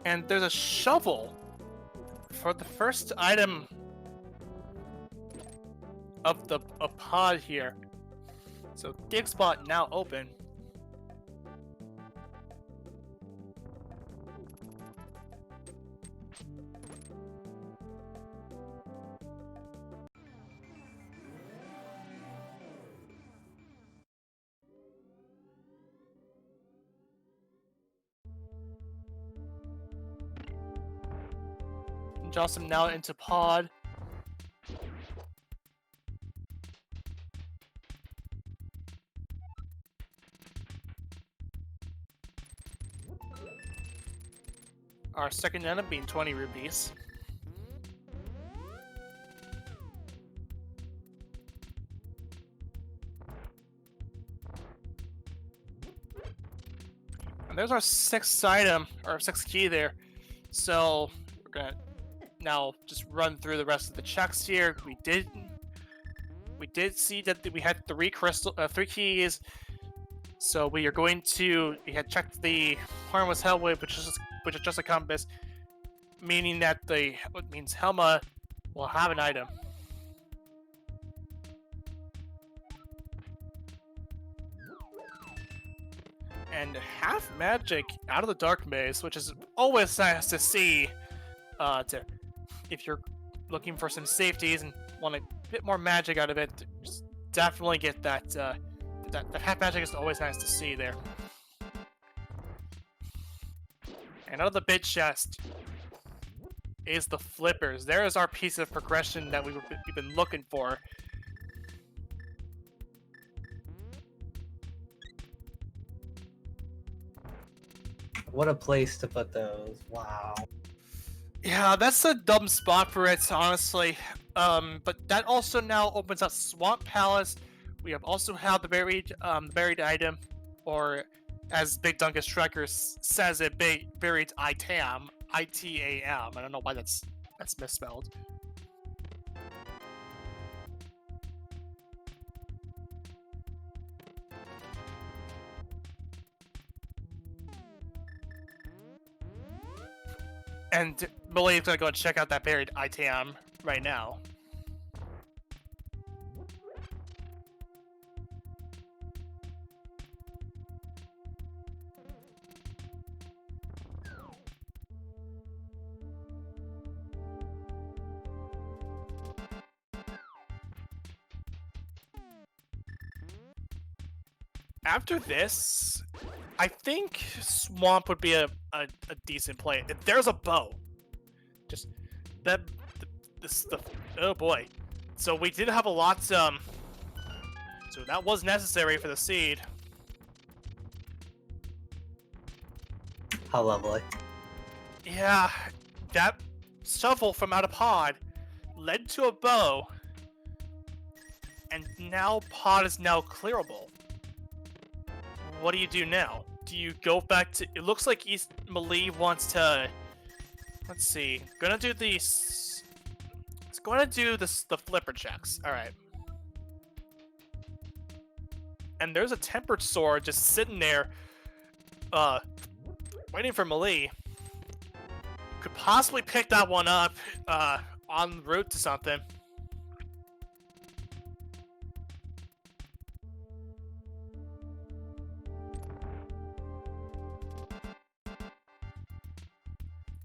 And there's a shovel for the first item of the pod here. So dig spot now open. Jawsome now into pod. Our second item being 20 rupees. And there's our sixth item, or sixth key there. So we're gonna now just run through the rest of the checks here. We did see that we had three keys. So we had checked the harmless hellwave, which is just a compass, meaning that what means Helma will have an item. And half magic out of the dark maze, which is always nice to see. If you're looking for some safeties and want a bit more magic out of it, just definitely get that. That half magic is always nice to see there. And out of the bid chest is the flippers. There is our piece of progression that we've been looking for. What a place to put those. Wow. Yeah, that's a dumb spot for it, honestly. But that also now opens up Swamp Palace. We have also had the buried item, or as Big Dunkus Striker says it, buried itam, I-T-A-M. I don't know why that's misspelled. And Mialee is gonna go and check out that buried item right now. After this, I think Swamp would be a decent play. If there's a bow, just oh boy. So we did have a lot. So that was necessary for the seed. How lovely. Yeah, that shovel from out of pod led to a bow, and now pod is now clearable. What do you do now? Do you go back to? It looks like Mialee wants to. Let's see. Gonna do these. It's going to do the flipper checks. All right. And there's a tempered sword just sitting there, waiting for Mialee. Could possibly pick that one up, en route to something.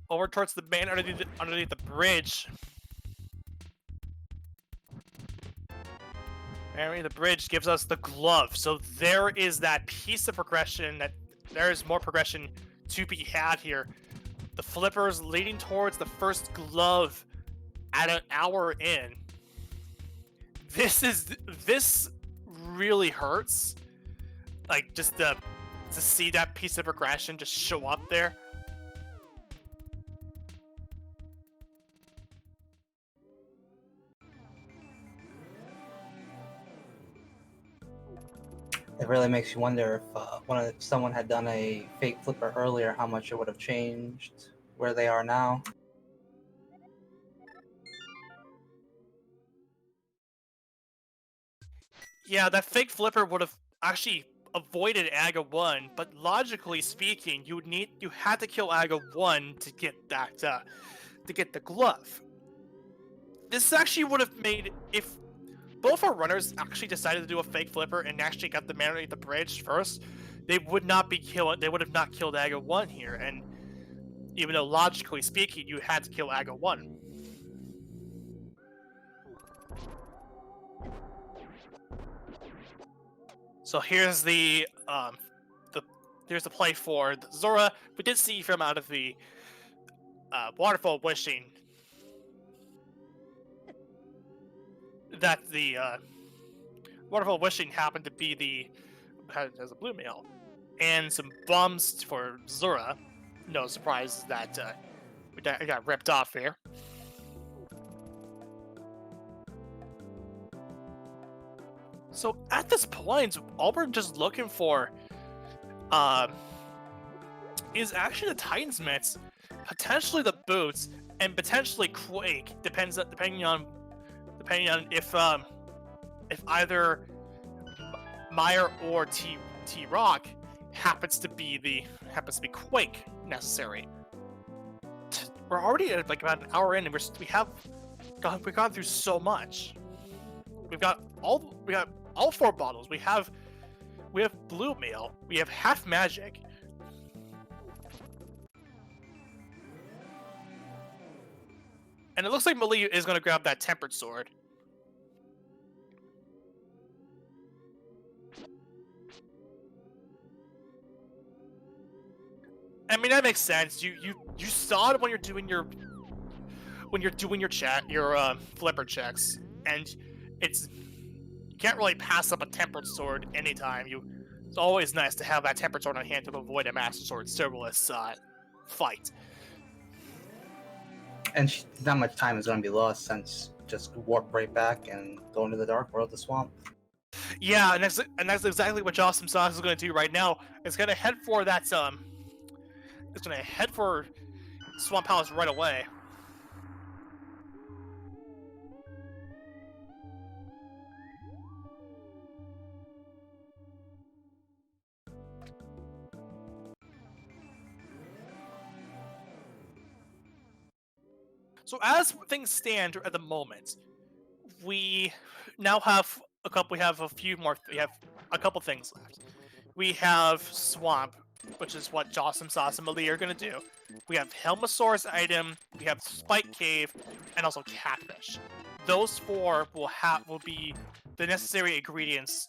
Over towards the man underneath the bridge. Apparently the bridge gives us the glove. So there is that piece of progression, that there is more progression to be had here. The flippers leading towards the first glove at an hour in. This really hurts. Like, just to see that piece of progression just show up there. It really makes you wonder if someone had done a fake flipper earlier, how much it would have changed where they are now. Yeah, that fake flipper would have actually avoided Aga 1, but logically speaking, you had to kill Aga 1 to get that to get the glove. This actually would have made, if both our runners actually decided to do a fake flipper and actually got the man underneath the bridge first, they would not be killing. They would have not killed Aga 1 here, and even though logically speaking, you had to kill Aga 1. So here's the play for Zora. We did see from out of the Waterfall Wishing that the Waterfall Wishing happened to be the has a blue mail and some bombs for Zora. No surprise that we got ripped off here. So at this point, all we're just looking for is actually the Titan's mitts, potentially the boots, and potentially Quake. Depending on if either Meyer or T Rock happens to be Quake necessary. We're already at like about an hour in, and we've gone through so much. We got all 4 bottles. We have blue mail. We have half magic. And it looks like Mialee is going to grab that tempered sword. I mean, that makes sense. You saw it when you're doing your flipper checks, and you can't really pass up a tempered sword anytime. It's always nice to have that tempered sword on hand to avoid a Master Sword serverless fight. And not much time is going to be lost since just warp right back and go into the Dark World, the swamp. Yeah, and that's exactly what Jawsomesauce is going to do right now. It's going to head for that It's going to head for Swamp Palace right away. So as things stand at the moment, we now have We have a couple things left. We have Swamp, which is what Jawsomesauce and Mialee are gonna do. We have Helmosaurus item. We have Spike Cave, and also Catfish. Those 4 will be the necessary ingredients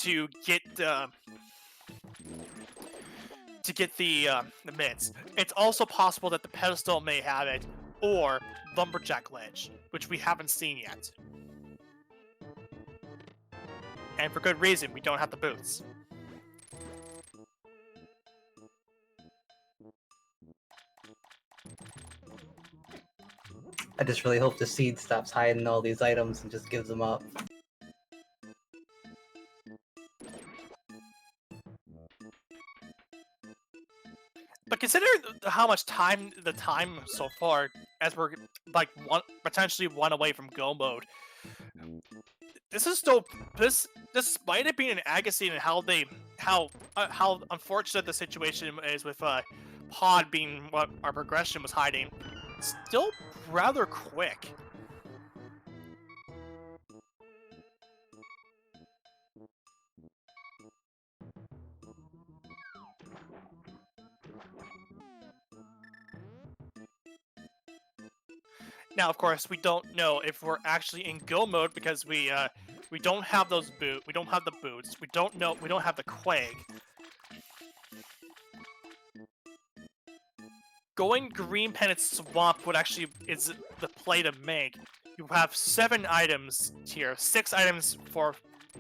to get the mitts. It's also possible that the pedestal may have it, or Lumberjack Ledge, which we haven't seen yet. And for good reason, we don't have the boots. I just really hope the Seed stops hiding all these items and just gives them up. But consider how much time so far, as we're like potentially 1 away from go mode. This is still despite it being an Agassiz and how unfortunate the situation is with Pod being what our progression was hiding, still rather quick. Now, of course, we don't know if we're actually in go mode because we don't have those we don't have the boots. We don't have the Quag. Going Green Pennant Swamp is the play to make. You have 7 items here, 6 items for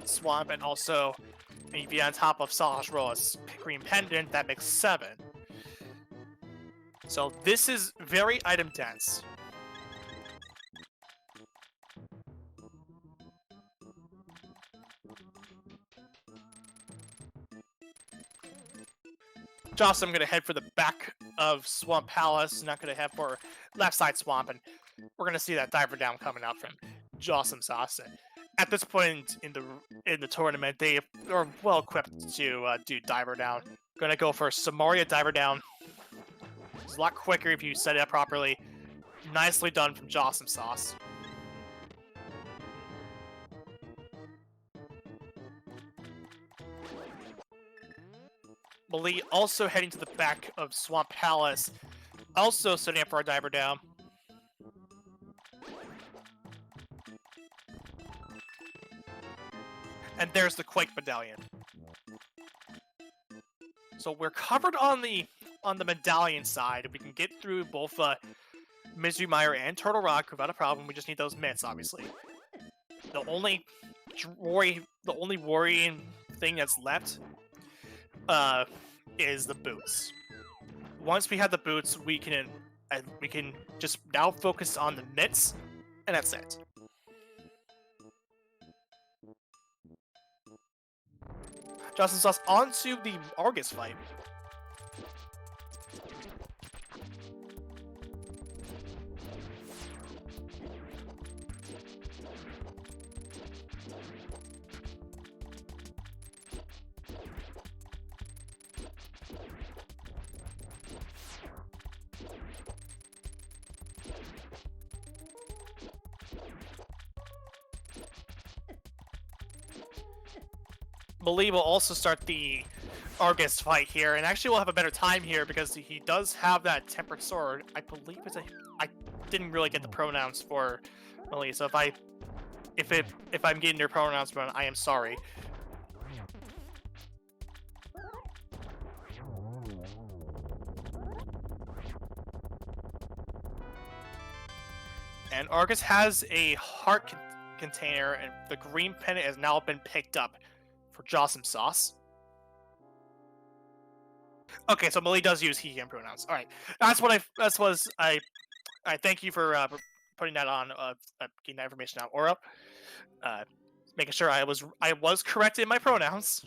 Swamp, and also if you on top of Salas Roa's Green Pendant, that makes 7. So this is very item dense. Joss, I'm going to head for the back of Swamp Palace, not going to head for left side Swamp, and we're going to see that Diver Down coming out from Jawsomesauce. at this point in the tournament, they are well equipped to do diver down. Gonna go for Samaria diver down. It's a lot quicker if you set it up properly. Nicely done from Jawsomesauce. Mialee also heading to the back of Swamp Palace, also setting up for our diver down. And there's the Quake Medallion. So we're covered on the medallion side. We can get through both Misery Mire and Turtle Rock without a problem. We just need those mitts, obviously. The only worrying thing that's left is the boots. Once we have the boots, we can just now focus on the mitts, and that's it. Jawsomesauce onto the Argus fight. Mialee will also start the Argus fight here, and actually we'll have a better time here because he does have that tempered sword. I believe it's I didn't really get the pronouns for Mialee, so if I'm getting your pronouns wrong, I am sorry. And Argus has a heart container, and the green pennant has now been picked up for Jawsomesauce. Okay, so Mialee does use he/him pronouns. All right, I thank you for putting that on, getting that information out, Aura. Making sure I was correct in my pronouns.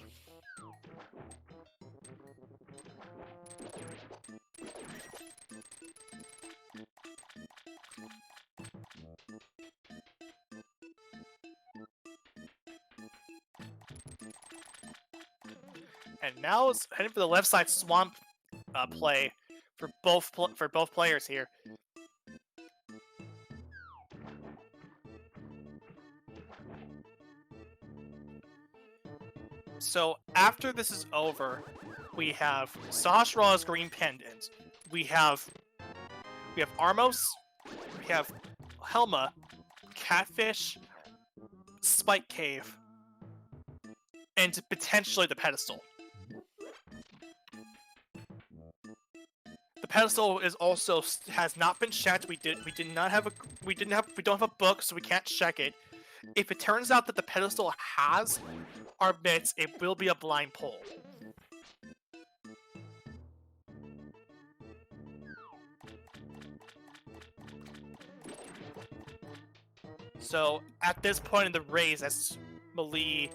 And now it's heading for the left side swamp play for both players here. So after this is over, we have Sahasrah's green pendant. We have Armos. We have Helma, Catfish, Spike Cave, and potentially the pedestal. The pedestal is also has not been checked. We don't have a book, so we can't check it. If it turns out that the pedestal has our bits, it will be a blind poll. So at this point in the race, as Mialee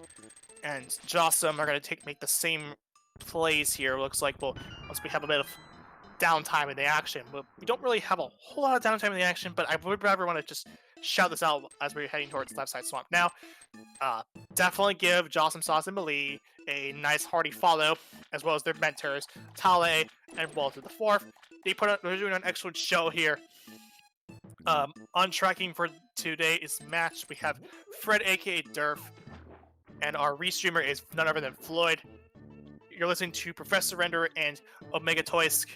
and Jawsome are going to make the same plays here, looks like once we have a bit of downtime in the action. But we don't really have a whole lot of downtime in the action, but I would rather want to just shout this out as we're heading towards left side swamp. Now, definitely give Jawsomesauce and Mialee a nice hearty follow, as well as their mentors, Taale and WaltherIV. They're doing an excellent show here. On tracking for today's match, we have fredAKAderf, and our Restreamer is none other than Floyd. You're listening to ProfessorRenderer and OmegAtoisk.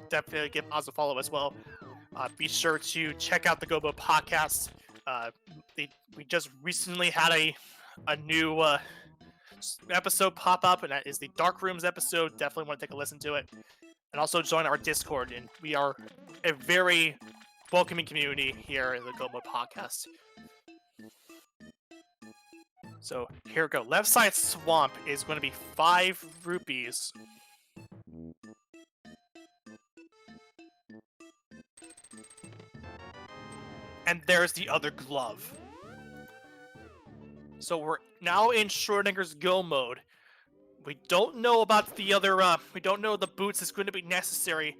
Definitely give Oz a follow as well. Be sure to check out the Gobo podcast. We just recently had a new episode pop up, and that is the Dark Rooms episode. Definitely want to take a listen to it. And also join our Discord, and we are a very welcoming community here in the Gobo podcast. So here we go. Left side swamp is going to be 5 rupees. And there's the other glove. So we're now in Schrodinger's Go mode. We don't know about the other, we don't know the boots is going to be necessary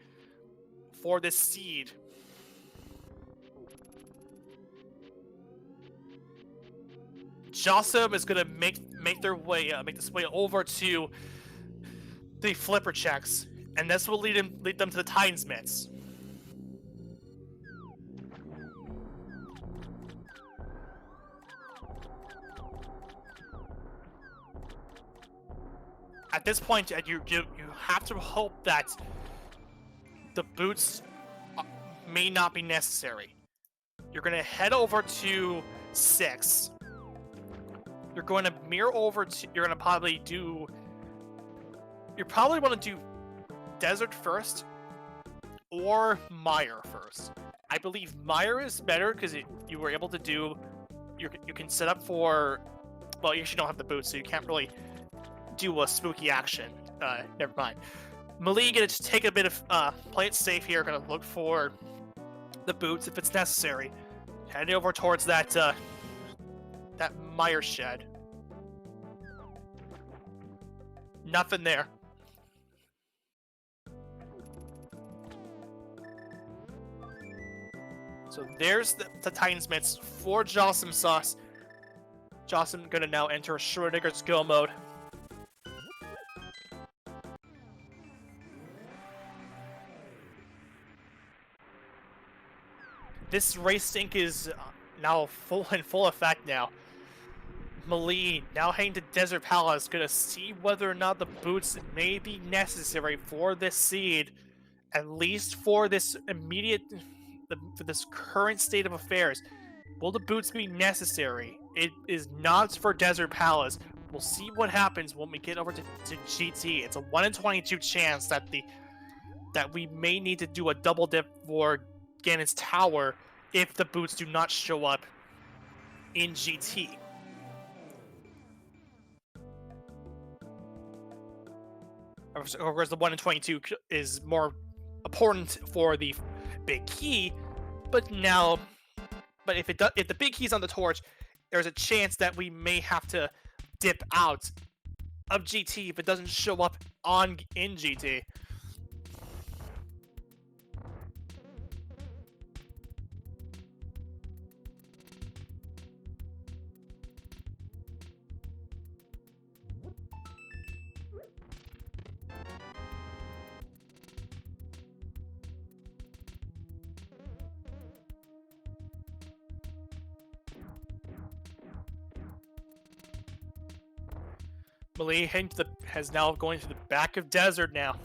for this seed. Jawsome is gonna make this way over to the flipper checks, and this will lead them to the Titan's mitts. At this point, you have to hope that the boots may not be necessary. You're gonna head over to 6. You're going to mirror over to. You're gonna probably do. You probably want to do Desert first, or Mire first. I believe Mire is better because you were able to do. You can set up for. Well, you actually don't have the boots, so you can't really do a spooky action. Never mind. Mialee gonna just take a bit of play it safe here. Gonna look for the boots if it's necessary. Heading over towards that that Mire shed. Nothing there. So there's the Titan's mitts for Jawsomesauce. Jawsome gonna now enter Schrodinger's go mode. This race sync is now in full effect now. Mialee, now heading to Desert Palace, gonna see whether or not the boots may be necessary for this seed, at least for this for this current state of affairs. Will the boots be necessary? It is not for Desert Palace. We'll see what happens when we get over to GT. It's a 1 in 22 chance that we may need to do a double dip for Ganon's Tower if the boots do not show up in GT. Of course, the 1 in 22 is more important for the big key, but if the big key's on the torch, there's a chance that we may have to dip out of GT if it doesn't show up in GT. Mialee has now going to the back of Desert now.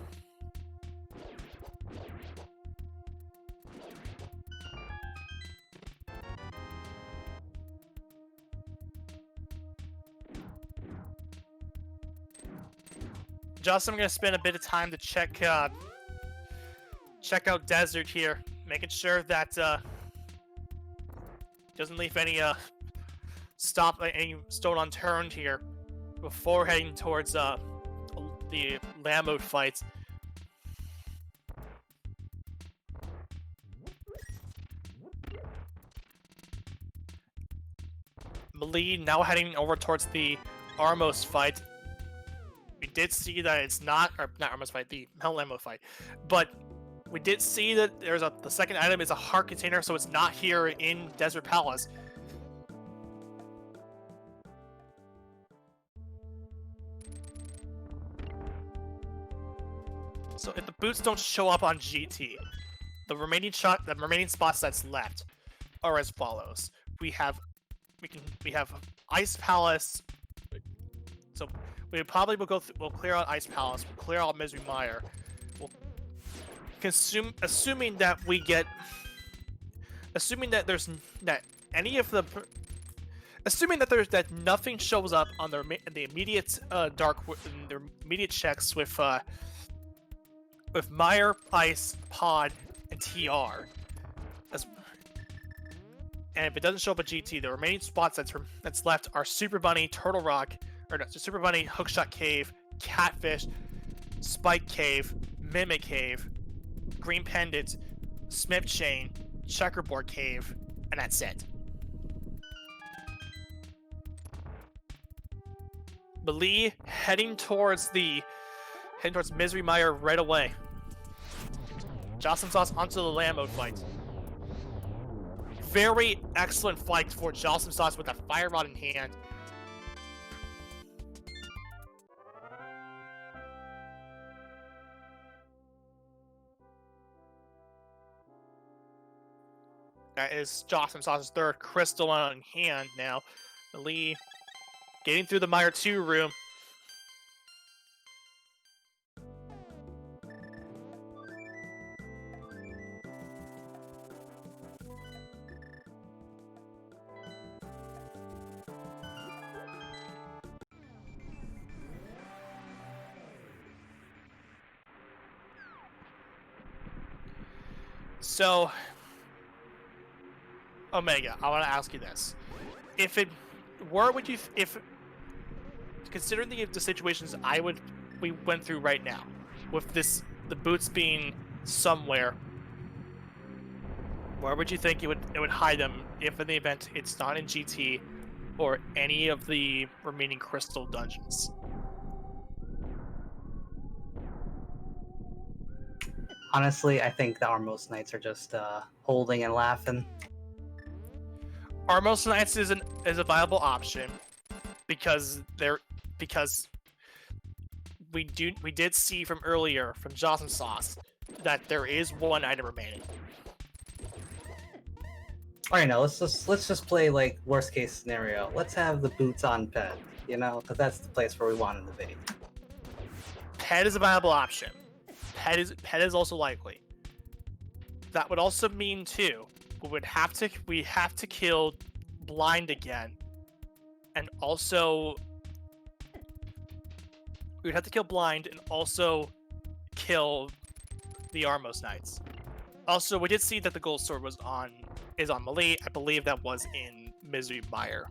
I'm gonna spend a bit of time to check out Desert here, making sure that doesn't leave any any stone unturned here before heading towards the Lambo fight. Mialee now heading over towards the Armos fight. We did see that it's not Armos fight, the Mel Lambo fight, but we did see that the second item is a heart container, so it's not here in Desert Palace. So if the boots don't show up on GT, the remaining spots that's left are as follows. We have Ice Palace. So we probably we'll clear out Ice Palace. We'll clear out Misery Mire. We'll assuming that nothing shows up on the immediate immediate checks with Mire, Ice, Pod, and TR. And if it doesn't show up at GT, the remaining spots that's left are Super Bunny, Turtle Rock, Super Bunny, Hookshot Cave, Catfish, Spike Cave, Mimic Cave, Green Pendant, Smith Chain, Checkerboard Cave, and that's it. Mialee heading towards Misery Mire right away. Jawsomesauce onto the Lambo fight. Very excellent fight for Jawsomesauce with that fire rod in hand. That is Jawsomesauce's third crystal on hand now. Mialee getting through the Mire 2 room. So, Omega, I want to ask you this: if it were, would you, if considering the situations we went through right now, with the boots being somewhere, where would you think it would hide them if in the event it's not in GT or any of the remaining crystal dungeons? Honestly, I think the Armos Knights are just holding and laughing. Armos Knights is a viable option because we did see from earlier from Jawsomesauce that there is one item remaining. Alright, now let's just play like worst case scenario. Let's have the boots on Ped, you know, because that's the place where we wanted to be. Ped is a viable option. Ped is also likely. That would also mean too, we have to kill Blind again, and also we'd have to kill Blind and also kill the Armos Knights. Also, we did see that the gold sword is on Mialee. I believe that was in Misery Mire.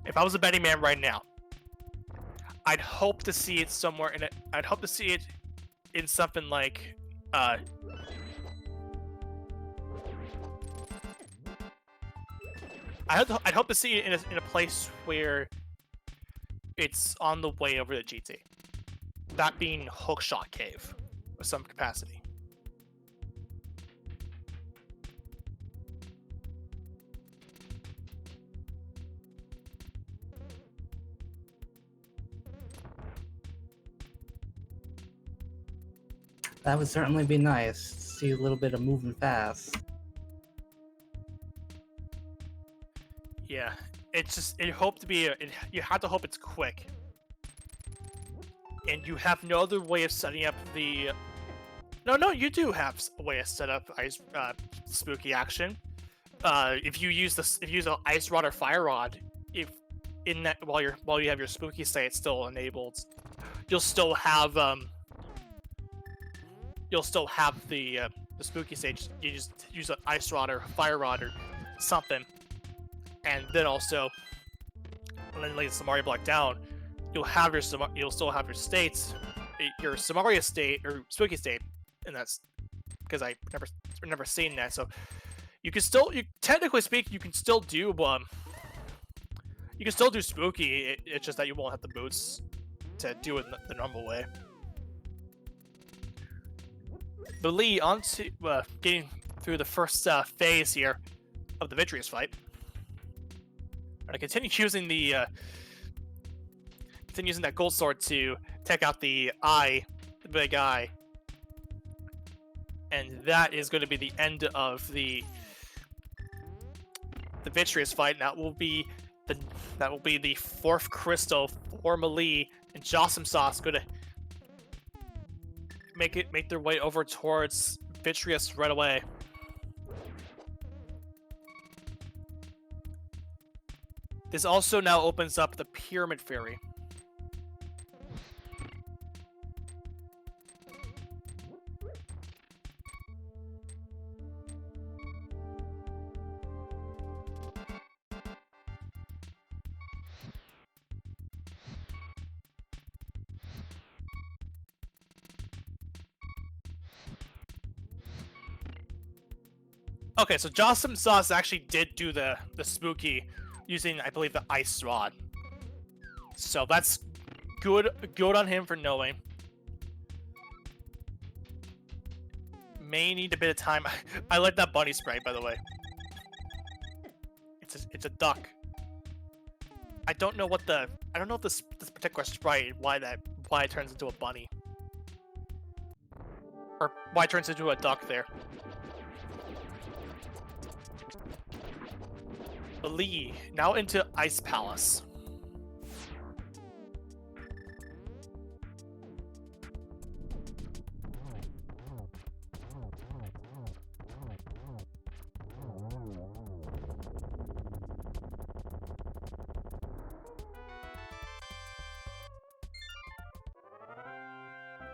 If I was a betting man right now, I'd hope to see it somewhere in it. I'd hope to see it in something like I'd hope to see it in a place where it's on the way over to GT. That being Hookshot Cave of some capacity. That would certainly be nice. See a little bit of moving fast. Yeah, you have to hope it's quick. And you have no other way of setting up the... No, you do have a way to set up spooky action. If you use an ice rod or fire rod, while you have your spooky state still enabled, you'll still have the spooky stage. You just use an ice rod or fire rod or something, and then also when then lay the Samaria block down, you'll still have your states, your Samaria state or spooky state, and that's because I never seen that. So technically speaking, you can still do spooky. It's just that you won't have the boots to do it the normal way. Mialee, on to getting through the first phase here of the Vitreous fight. I'm gonna continue using that gold sword to take out the big eye, and that is going to be the end of the Vitreous fight. And that will be the fourth crystal for Mialee, and Jawsomesauce going to make their way over towards Vitreous right away. This also now opens up the Pyramid Fairy. Okay, so Jawsomesauce actually did do the spooky using, I believe, the ice rod. So that's good on him for knowing. May need a bit of time. I like that bunny sprite, by the way. It's a duck. I don't know if this particular sprite why it turns into a bunny. Or why it turns into a duck there. Mialee, now into Ice Palace.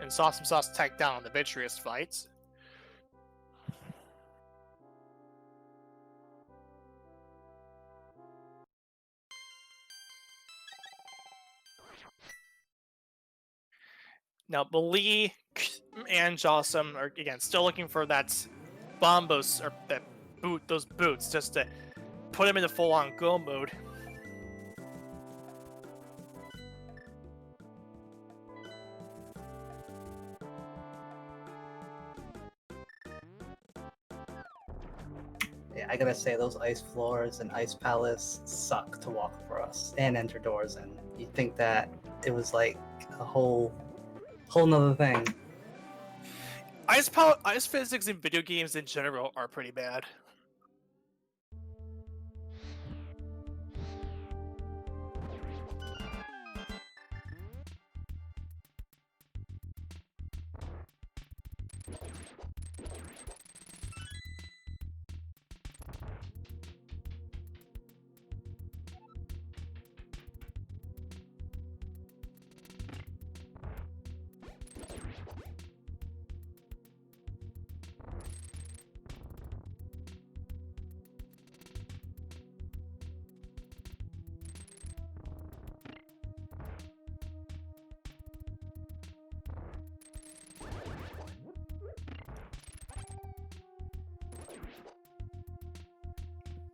And Jawsomesauce tagged down on the Vitreous fight. Now, Mialee and Jawsome are again still looking for that bombos or those boots, just to put him into full-on go mode. Yeah, I gotta say those ice floors and ice palace suck to walk for us and enter doors in. You'd think that it was like a whole nother thing. Ice physics in video games in general are pretty bad.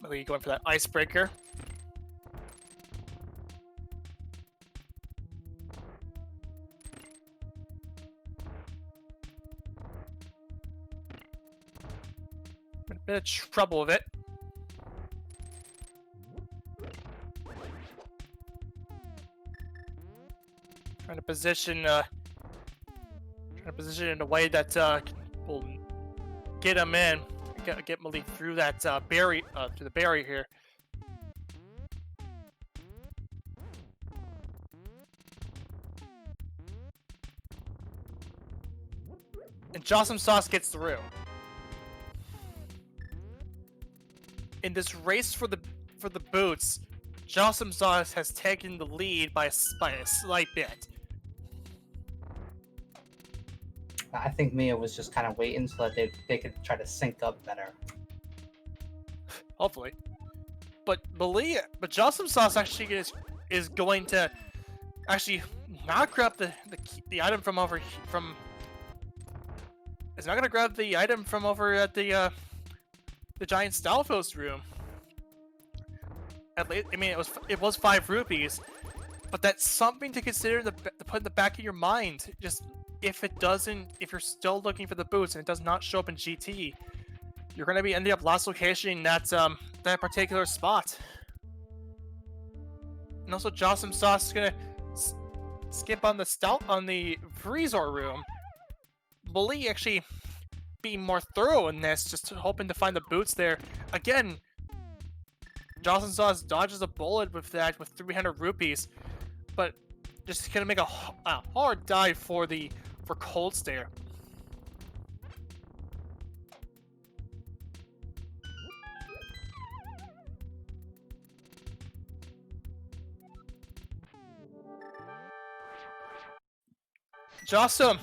Mialee going for that icebreaker. A bit of trouble with it. Trying to position in a way that will get him in, get Mialee through that barrier, through the barrier here. And Jawsomesauce gets through. In this race for the boots, Jawsomesauce has taken the lead by a slight bit. I think Mia was just kind of waiting so that they could try to sync up better. Hopefully. But Jawsomesauce actually is going to actually not grab the item from over from. Is not gonna grab the item from over at the giant Stalfos room. At least, I mean, it was 5 rupees, but that's something to consider to put in the back of your mind. Just if you're still looking for the boots and it does not show up in GT, you're gonna be ending up lost location that particular spot. And also, Jawsomesauce is gonna skip on the Freezor room. Mialee actually being more thorough in this, just hoping to find the boots there. Again, Jawsomesauce dodges a bullet with 300 rupees, but just gonna make a hard dive for Cold Stare. Jawsome,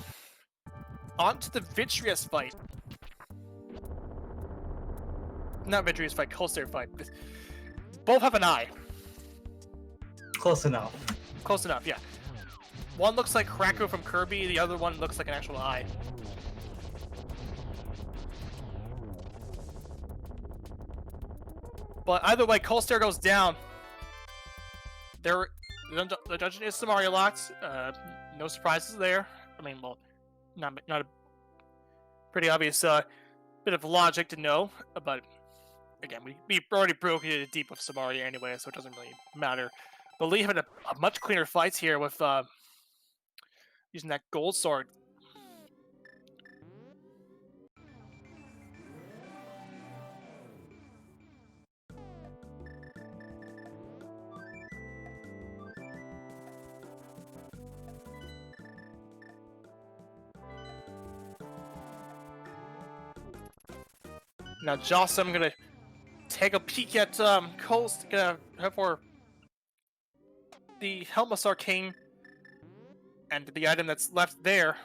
on to the Vitreous fight. Not Vitreous fight, Cold Stare fight. Both have an eye. Close enough. Close enough, yeah. One looks like Kracko from Kirby, the other one looks like an actual eye. But either way, Cold Stare goes down. The dungeon is Samaria locked. No surprises there. I mean, well, not a pretty obvious bit of logic to know, but again, we already broke it deep with Samaria anyway, so it doesn't really matter Mialee having a much cleaner fight here with using that gold sword. Now, Jawsome, I'm gonna take a peek at Cole's gonna for the Helmasaur King and the item that's left there.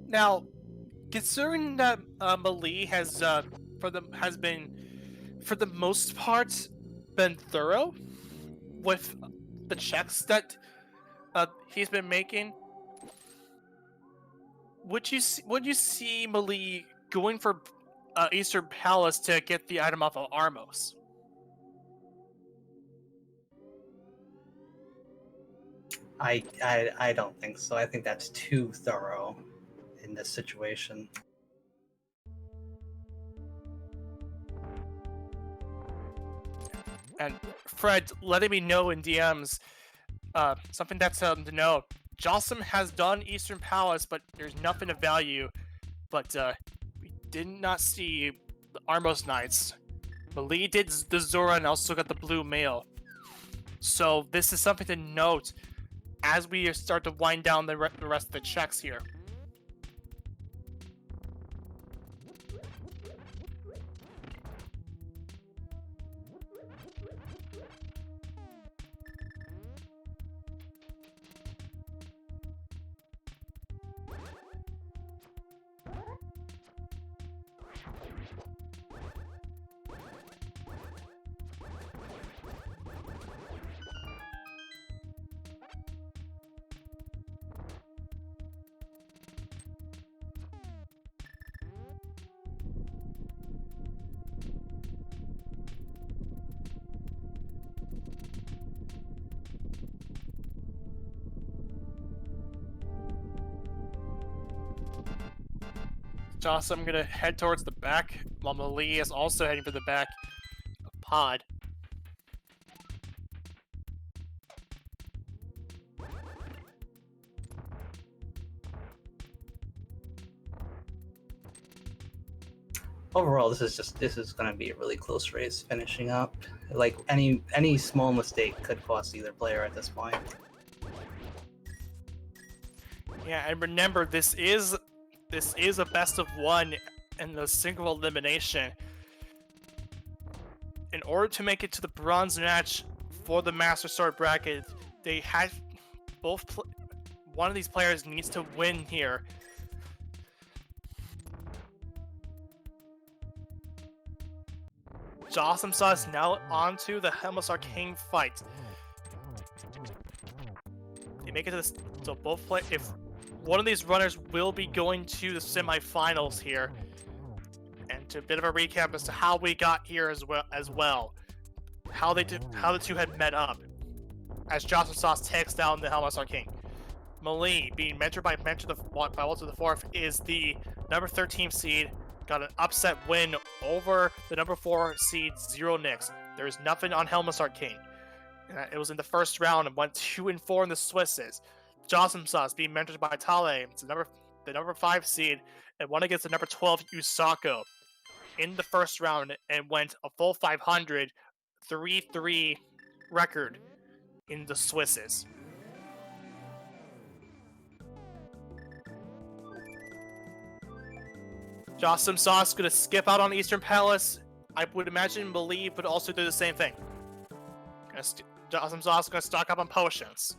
Now, considering that Mialee has for the most part been thorough with the checks that he's been making, would you see Mialee going for Eastern Palace to get the item off of Armos? I don't think so. I think that's too thorough in this situation. And Fred letting me know in DMs something that's to know. Jawsome has done Eastern Palace, but there's nothing of value. But we did not see the Armos Knights. Mialee did the Zora and also got the blue mail. So this is something to note as we start to wind down the rest of the checks here. Jawsome, I'm gonna head towards the back, while Mialee is also heading for the back of Pod. Overall, this is going to be a really close race finishing up. Like any small mistake could cost either player at this point. Yeah, and remember, this is a best of one in the single elimination. In order to make it to the bronze match for the Master Sword bracket, they had one of these players needs to win here. Jawsomesauce now onto the Helmasaur King fight. They make it to this, so both play. If one of these runners will be going to the semifinals here, and to a bit of a recap as to how we got here as well, how the two had met up, as Jawsomesauce takes down the Helmasaur King. Mialee, being mentored by Walter IV, is the number 13 seed. Got an upset win over the number 4 seed Zero Nix. There's nothing on Helmasaur King. It was in the first round and went 2-4 in the Swisses. Jawsomesauce being mentored by Taale, it's the number 5 seed, and won against the number 12 Usako in the first round and went a full 500, 3-3 record in the Swisses. Jawsomesauce gonna skip out on Eastern Palace. I would imagine Mialee would also do the same thing. Jawsomesauce gonna stock up on potions.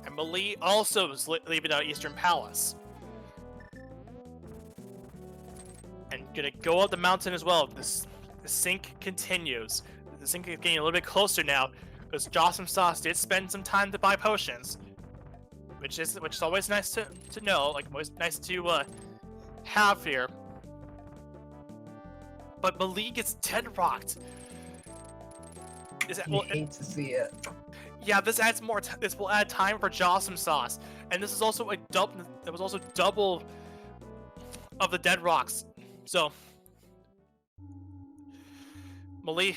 And Mialee also is leaving out Eastern Palace. And gonna go up the mountain as well. The sync continues. The sync is getting a little bit closer now, because Jawsomesauce did spend some time to buy potions, which is always nice to know, like always nice to have here. but Mialee gets dead-rocked. You hate to see it. Yeah, this adds more. This will add time for Jawsomesauce, and this is also a double. It was also double of the dead rocks. So Mialee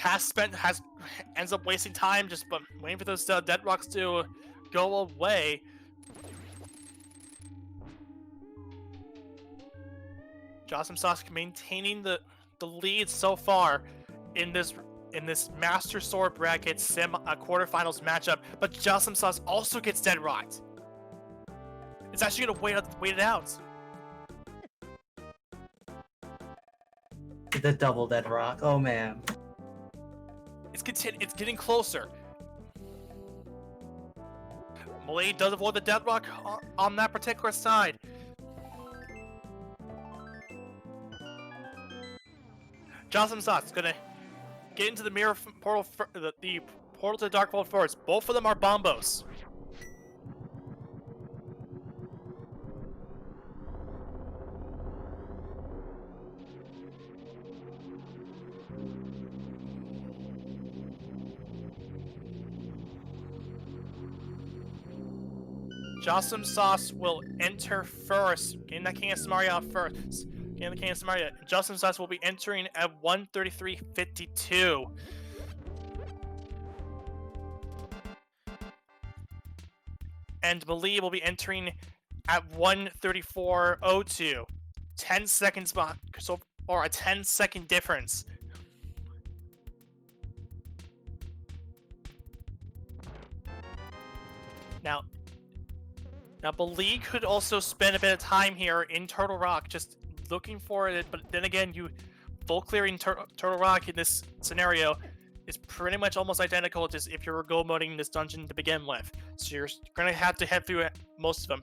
ends up wasting time just waiting for those dead rocks to go away. Jawsomesauce maintaining the lead so far in this Master Sword bracket quarterfinals matchup, but Jawsomesauce also gets dead rocked. It's actually gonna wait it out. The double dead rock. Oh man. It's getting closer. Mialee does avoid the dead rock on that particular side. Jawsomesauce is gonna get into the mirror portal, the portal to the Dark Vault first. Both of them are bombos. Jawsomesauce will enter first, getting that King of Samaria out first. Getting the King of Samaria. Jawsomesauce will be entering at 133.52. And Mialee will be entering at 134.02. 10 seconds behind, or a 10-second difference. Now Mialee could also spend a bit of time here in Turtle Rock, just looking for it. But then again, full clearing Turtle Rock in this scenario is pretty much almost identical to if you were go moding this dungeon to begin with. So you're gonna have to head through most of them.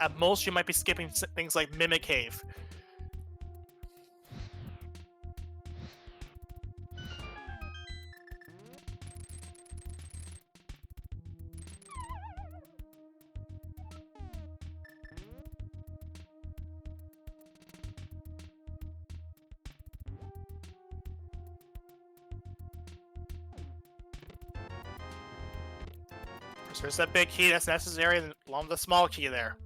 At most, you might be skipping things like Mimic Cave. So there's that big key that's necessary, along with the small key there.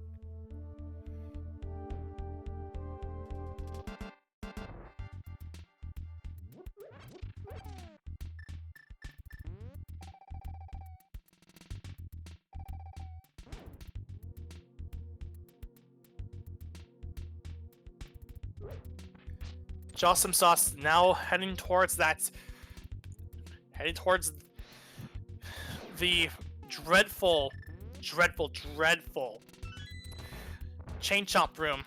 Jawsomesauce now heading towards the dreadful chain chomp room.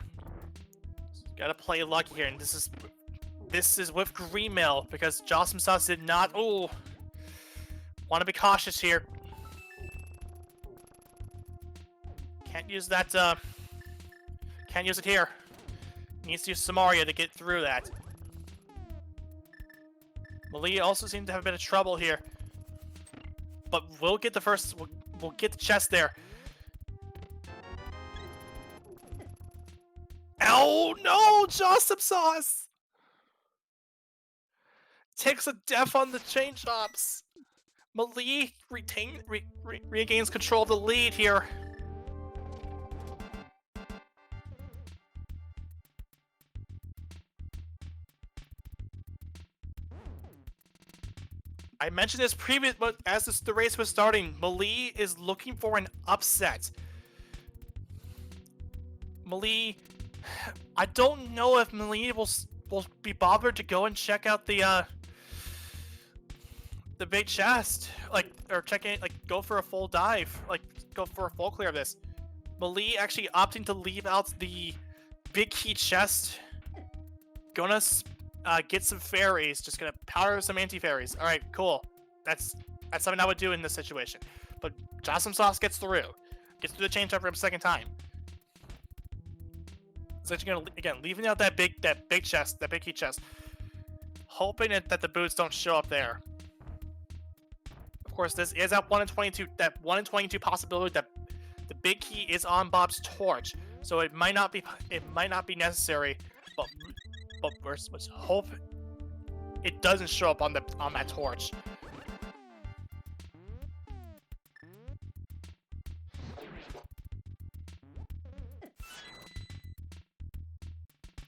Gotta play lucky here, and this is with green mail because Jawsomesauce did not. Oh, want to be cautious here. Can't use that. Can't use it here. Needs to use Samaria to get through that. Mialee also seems to have a bit of trouble here. But we'll get the first. We'll get the chest there. Oh no, Jawsomesauce takes a death on the chain chomps. Mialee regains control of the lead here. I mentioned this but as the race was starting, Mialee is looking for an upset. Mialee, I don't know if Mialee will be bothered to go and check out the big chest, or check in, go for a full dive, go for a full clear of this. Mialee actually opting to leave out the big key chest. Gonna get some fairies. Just gonna powder some anti-fairies. All right, cool. That's something I would do in this situation. But Jawsomesauce gets through the chain jump room second time. So you're gonna again leaving out that big chest, that big key chest, hoping that the boots don't show up there. Of course, this is at 1 in 22. That 1 in 22 possibility that the big key is on Bob's torch, so it might not be necessary. But but let's hope it doesn't show up on that torch.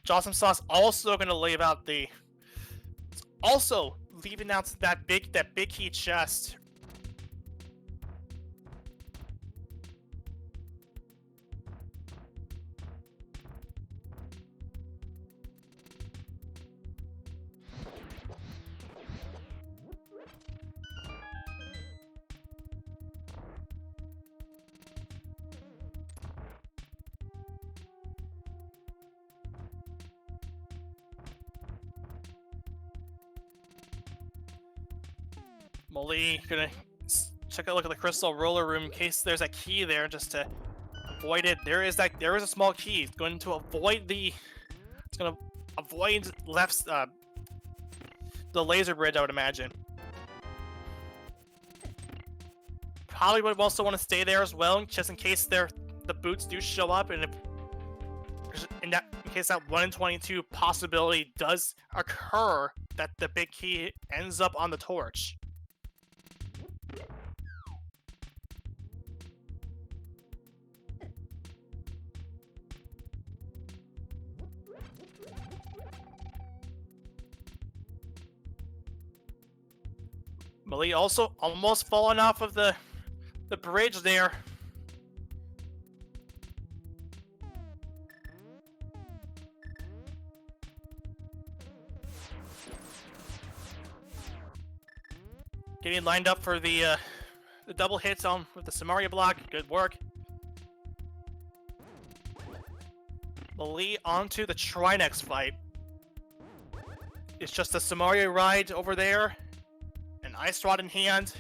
Jawsomesauce also gonna leave out leaving out that big key chest. Mialee gonna check a look at the crystal roller room in case there's a key there, just to avoid it. There is a small key. It's going to avoid the laser bridge, I would imagine. Probably would also want to stay there as well, just in case the boots do show up, and in case that 1 in 22 possibility does occur that the big key ends up on the torch. Mialee also almost fallen off of the bridge there. Getting lined up for the double hits on with the Samaria block. Good work. Mialee onto the Trinex fight. It's just a Samaria ride over there. An ice rod in hand.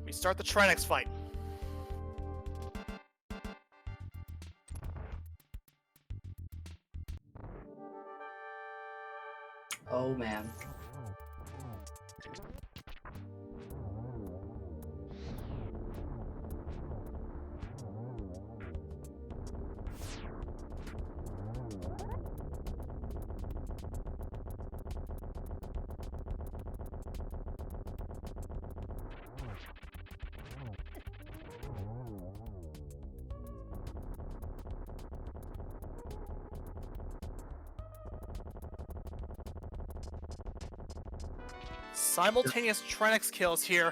We start the Trinex fight. Oh man. Simultaneous Trinex kills here.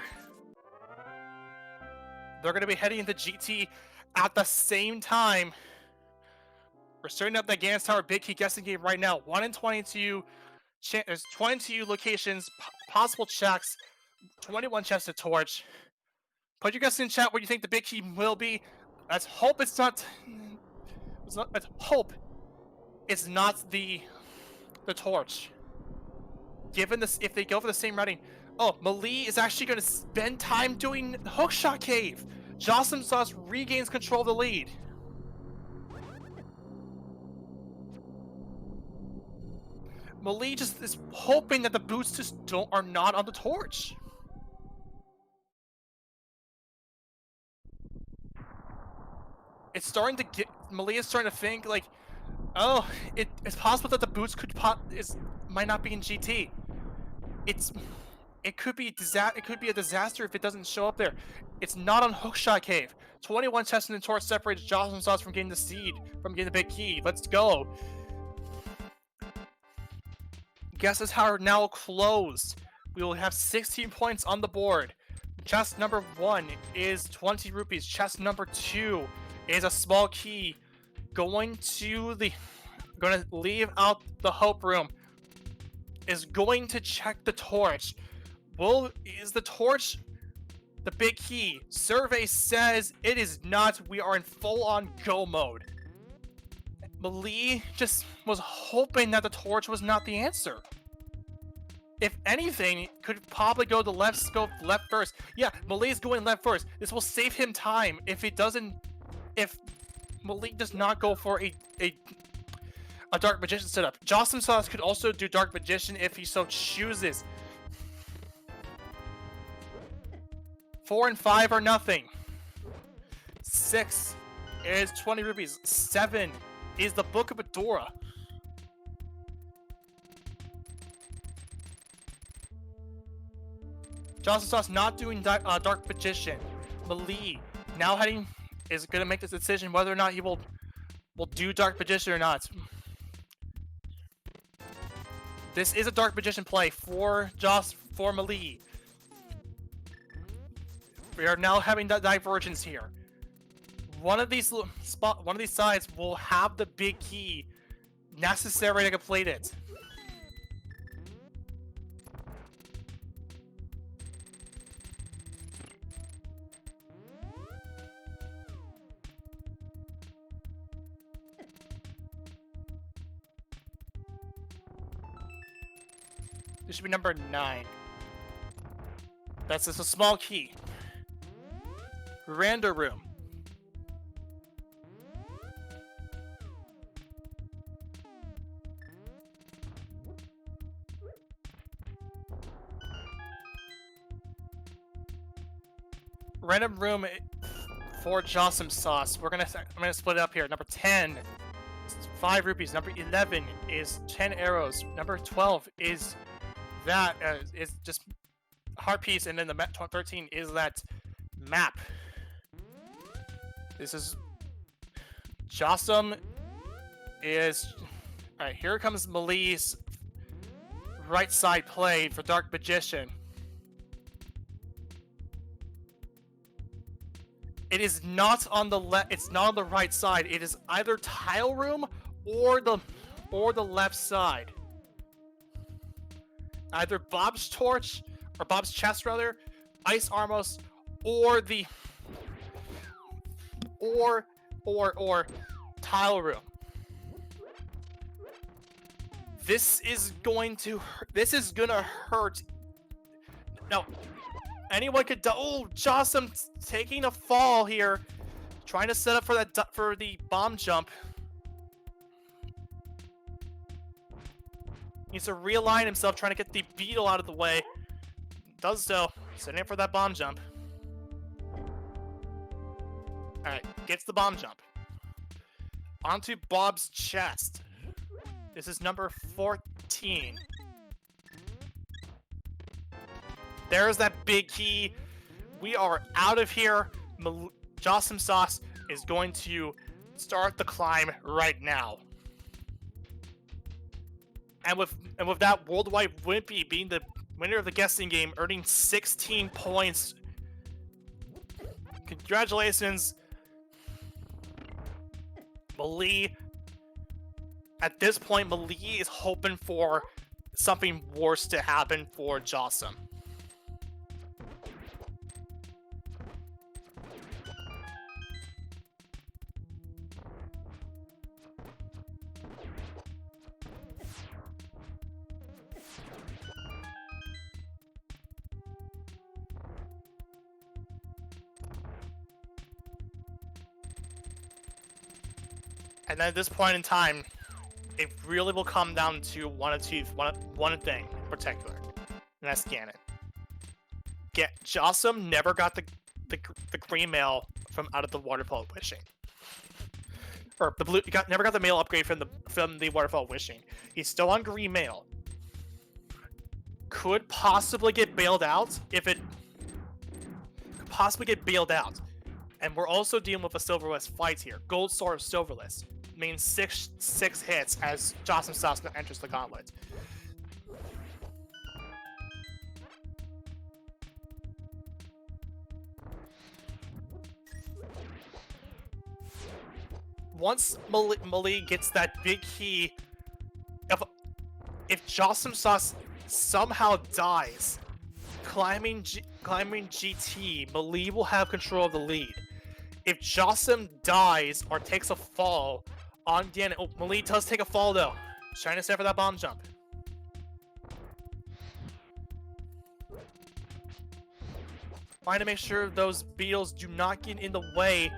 They're going to be heading into GT at the same time. We're starting up the Gans Tower Big Key guessing game right now. 1 in 22. There's 22 locations, possible checks, 21 chests to torch. Put your guess in chat what you think the Big Key will be. Let's hope it's not. Let's hope it's not the torch. Given this, if they go for the same routing, oh, Mialee is actually going to spend time doing Hookshot Cave. Jawsomesauce regains control of the lead. Mialee just is hoping that the boots just are not on the torch. It's starting to get. Mialee is starting to think like, oh, it's possible that the boots might not be in GT. It could be a disaster if it doesn't show up there. It's not on Hookshot Cave. 21 chests in the torch separates Jawsomesauce from getting the seed, from getting the big key. Let's go. Guesses are now closed. We will have 16 points on the board. Chest number 1 is 20 rupees. Chest number 2 is a small key. Going to leave out the Hope Room. Is going to check the torch. Is the torch the big key? Survey says it is not. We are in full-on go mode. Mialee just was hoping that the torch was not the answer. If anything, could probably go left first. Yeah, Mialee is going left first. This will save him time if Mialee does not go for a Dark Magician setup. Jawsomesauce could also do Dark Magician if he so chooses. 4 and 5 are nothing. 6 is 20 rupees. 7 is the Book of Adora. Jawsomesauce not doing Dark Magician. Mialee now is gonna make this decision whether or not he will do Dark Magician or not. This is a Dark Magician play for Mialee. We are now having that divergence here. One of these sides will have the big key necessary to complete it. This should be number 9. That's just a small key. Rando room. Random room for Jawsomesauce. I'm gonna split it up here. Number 10 is 5 rupees. Number 11 is 10 arrows. Number 12 is that is just a heart piece, and then the 13 is that map. This is Jawsome is alright. Here comes Mialee's right side play for Dark Magician. It is not on the left. It's not on the right side. It is either tile room or the left side. Either Bob's torch or Bob's chest rather, Ice Armos, or the or tile room. This is gonna hurt. No. Anyone could die. Oh, Jawsome taking a fall here, trying to set up for the bomb jump. Needs to realign himself, trying to get the beetle out of the way. Does so, setting up for that bomb jump. Alright, gets the bomb jump. Onto Bob's chest. This is number 14. There's that big key. We are out of here. Jawsomesauce is going to start the climb right now. And with that, Worldwide Wimpy being the winner of the guessing game, earning 16 points. Congratulations, Mialee. At this point, Mialee is hoping for something worse to happen for Jawsome. And then at this point in time, it really will come down to one thing in particular, and that's Ganon. Jawsome never got the green mail from out of the Waterfall of Wishing, or the blue. Never got the mail upgrade from the Waterfall of Wishing. He's still on green mail. Could possibly get bailed out And we're also dealing with a Silverless fight here. Gold Sword of Silverless means six hits as Jawsomesauce enters the gauntlet. Once Mialee gets that big key, if Jawsomesauce somehow dies climbing GT, Mialee will have control of the lead. If Jawsome dies or takes a fall on Ganon, oh, Mialee does take a fall though, trying to set for that bomb jump. Trying to make sure those beetles do not get in the way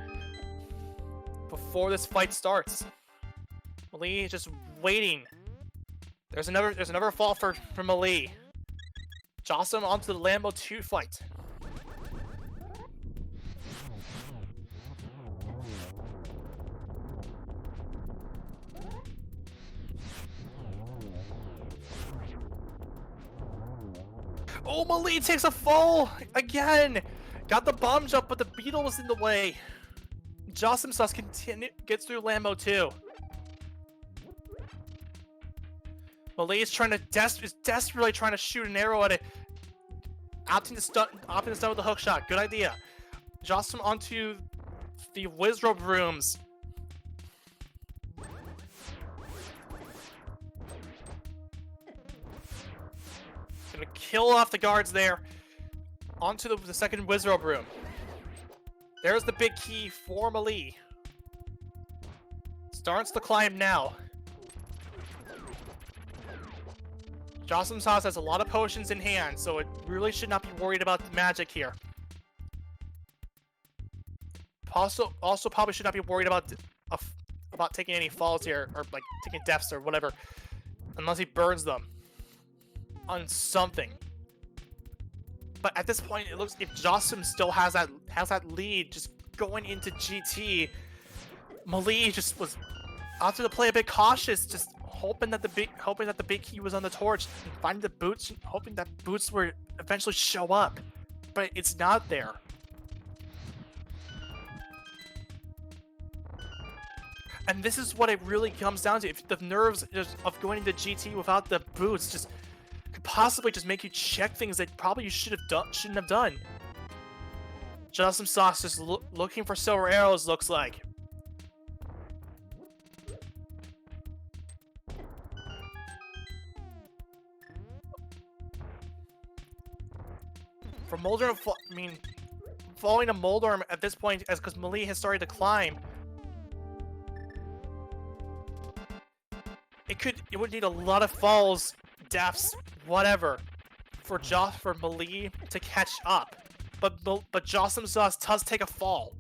before this fight starts. Mialee is just waiting. There's another fall for Mialee. Jawsome onto the Lambo 2 fight. Oh, Mialee takes a fall again. Got the bomb jump, but the beetle was in the way. Jawsomesauce gets through Lambo too. Mialee is desperately trying to shoot an arrow at it. Opting to stun with the hook shot. Good idea. Jawsome onto the Wizrobe rooms. Gonna kill off the guards there. Onto the second Wizrobe room. There's the big key for Mialee. Starts to climb now. Jawsomesauce has a lot of potions in hand, so it really should not be worried about the magic here. Also probably should not be worried about taking any falls here, or like taking deaths or whatever, unless he burns them on something. But at this point, it looks if Jawsome still has that lead, just going into GT, Mialee just was opted to play a bit cautious, just hoping that the big key was on the torch, and finding the boots, hoping that boots would eventually show up, but it's not there. And this is what it really comes down to. If the nerves of going into GT without the boots just could possibly just make you check things that probably you shouldn't have done. Jawsomesauce just looking for silver arrows, looks like. For Moldorm, falling to Moldorm at this point, as because Mialee has started to climb, it would need a lot of falls, deaths, whatever, for Mialee to catch up. But Jawsomesauce does take a fall.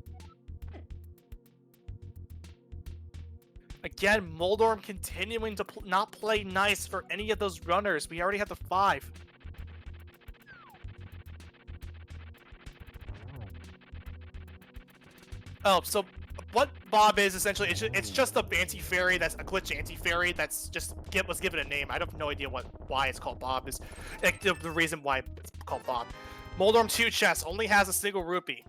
Again, Moldorm continuing to not play nice for any of those runners. We already have the 5. Oh, so what Bob is essentially, it's just a anti-fairy that's a glitch anti-fairy that's just was given a name. I have no idea why it's called Bob. Is like the reason why it's called Bob. Moldorm 2 chest only has a single rupee.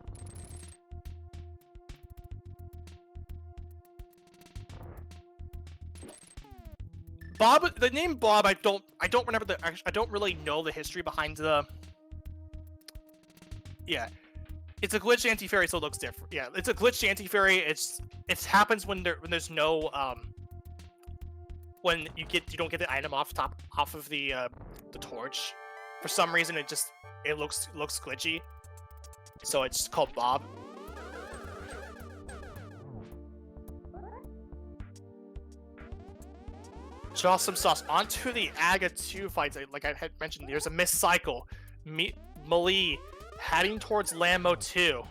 Bob, the name Bob, I don't remember I don't really know the history behind the. Yeah. It's a glitch anti-fairy, so it looks different. Yeah, it's a glitch anti-fairy. It happens when there's no when you don't get the item off of the torch. For some reason, it looks glitchy. So it's called Bob. Jawsomesauce onto the Aga 2 fights. Like I had mentioned, there's a missed cycle. Mialee heading towards Lambo 2.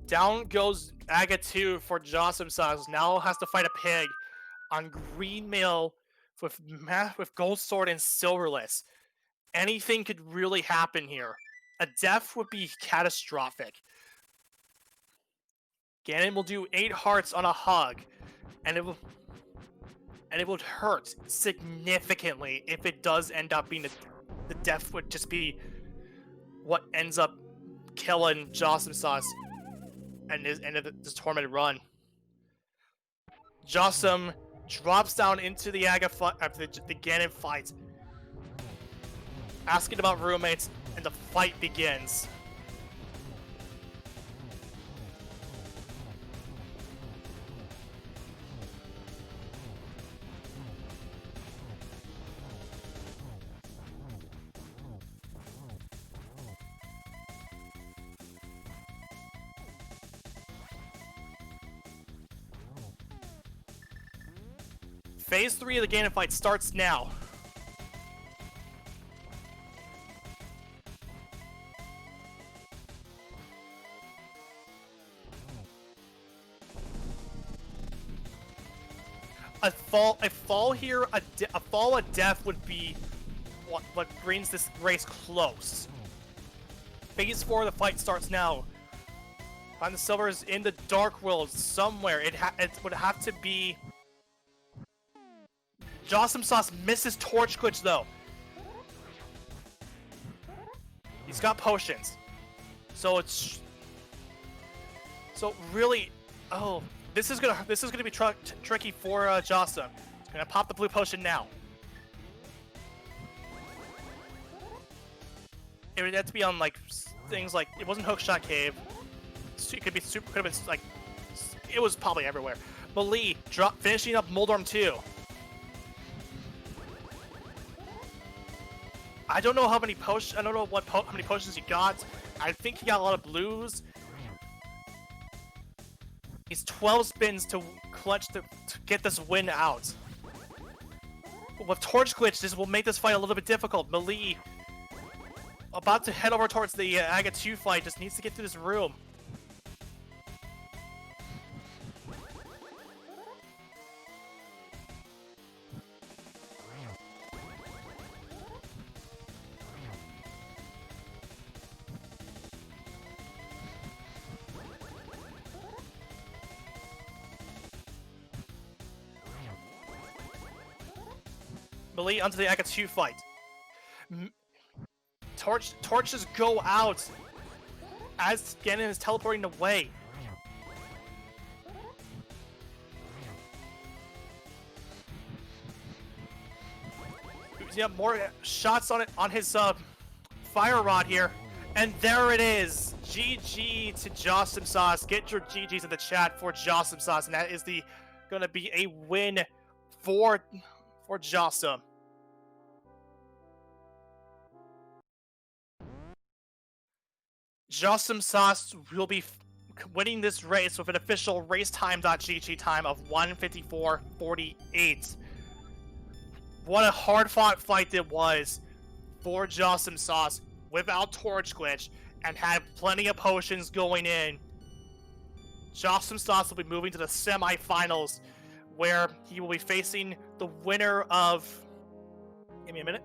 Down goes Aga 2 for Jawsomesauce. Now has to fight a pig on green mail with gold sword and silverless. Anything could really happen here. A death would be catastrophic. Ganon will do 8 hearts on a hug, and it would hurt significantly if it does end up being the death would just be what ends up killing Jawsomesauce and his end of this tormented run. Jawsome drops down into the the Ganon fight, asking about roommates, and the fight begins. Phase 3 of the Ganon fight starts now. a fall here, a fall of death would be what brings this race close. Phase 4 of the fight starts now. Find the silver is in the Dark World somewhere. It would have to be. Jawsomesauce misses Torch Glitch though. He's got potions, so it's really. Oh, this is gonna be tricky for Jawsome. He's gonna pop the blue potion now. It would have to be on like things like it wasn't Hookshot Cave. It could be super. Could have been like it was probably everywhere. Mialee finishing up Moldorm 2. I don't know how many potions. I don't know how many potions he got. I think he got a lot of blues. He's 12 spins to clutch to get this win out. With Torch Glitch, this will make this fight a little bit difficult. Mialee, about to head over towards the AGA2 fight, just needs to get through this room. Mialee onto the AGA2 fight. Torches go out as Ganon is teleporting away. Yeah, more shots on his fire rod here, and there it is. GG to Jawsomesauce. Get your GGs in the chat for Jawsomesauce, and that is gonna be a win for Jawsome. Jawsomesauce will be winning this race with an official racetime.gg time of 1:54:48. What a hard-fought fight it was for Jawsomesauce without Torch Glitch and had plenty of potions going in. Jawsomesauce will be moving to the semifinals, where he will be facing the winner of. Give me a minute.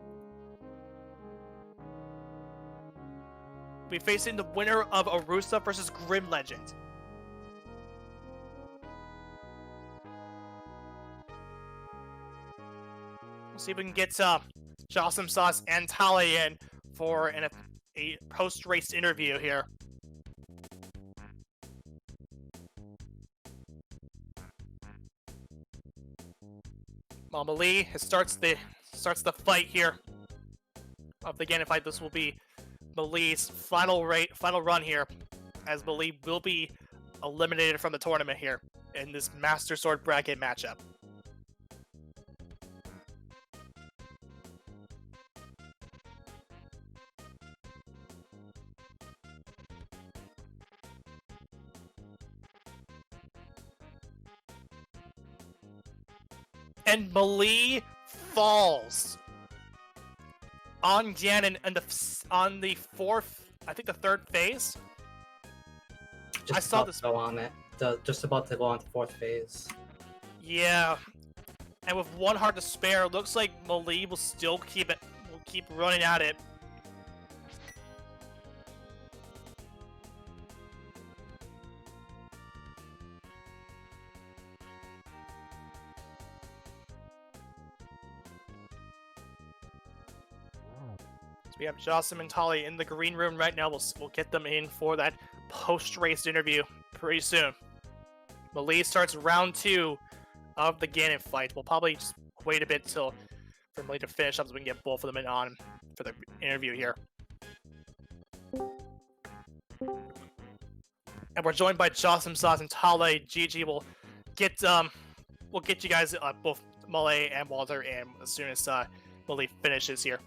We'll be facing the winner of Arusa versus Grim Legend. We'll see if we can get Jawsomesauce and Taale in for a post-race interview here. Mialee starts the fight here of the Ganon fight. This will be Mialee's final run here, as Mialee will be eliminated from the tournament here in this Master Sword bracket matchup. And Mialee falls on Ganon on the fourth, I think the third phase. I saw this. Go on it. Just about to go on to fourth phase. Yeah, and with one heart to spare, it looks like Mialee will still keep running at it. We have Jawsome and Taale in the green room right now. We'll get them in for that post-race interview pretty soon. Mialee starts round 2 of the Ganon fight. We'll probably just wait a bit for Mialee to finish up so we can get both of them on for the interview here. And we're joined by Jawsomesauce and Taale. GG will get you guys both Mialee and Walther in as soon as Mialee finishes here.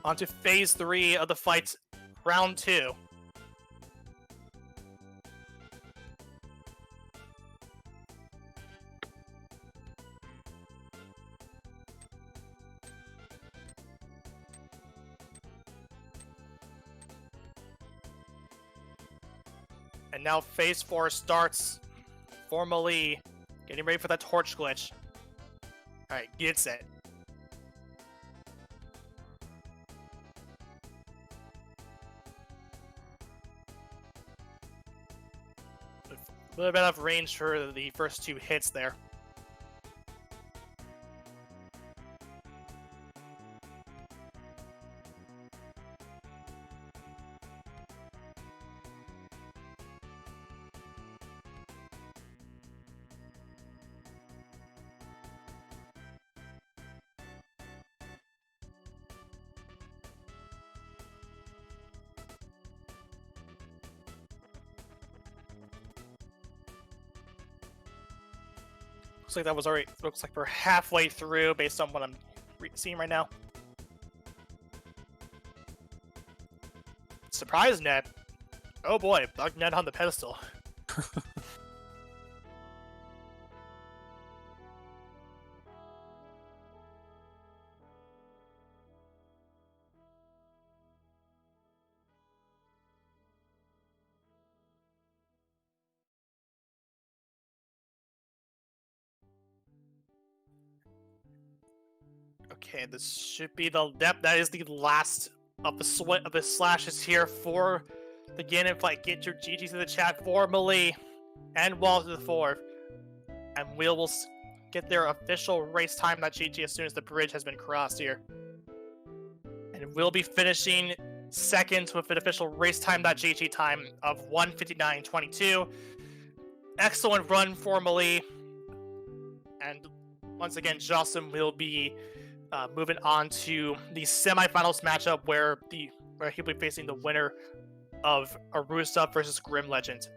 On to phase 3 of the fight, round 2. And now phase 4 starts for Mialee, getting ready for that torch glitch. Alright, gets it. A little bit of range for the first 2 hits there. Looks like that was already. Looks like we're halfway through based on what I'm seeing right now. Surprise net. Oh boy, bug net on the pedestal. Okay, this should be the depth. That is the last of the slashes here for the Ganon fight. Get your GGs in the chat for Mialee and WaltherIV, and we'll get their official race time.gg as soon as the bridge has been crossed here. And we'll be finishing second with an official race time.gg time of 1:59.22. Excellent run for Mialee, and once again, Jawsome will be moving on to the semifinals matchup where he'll be facing the winner of Arusa versus Grim Legend.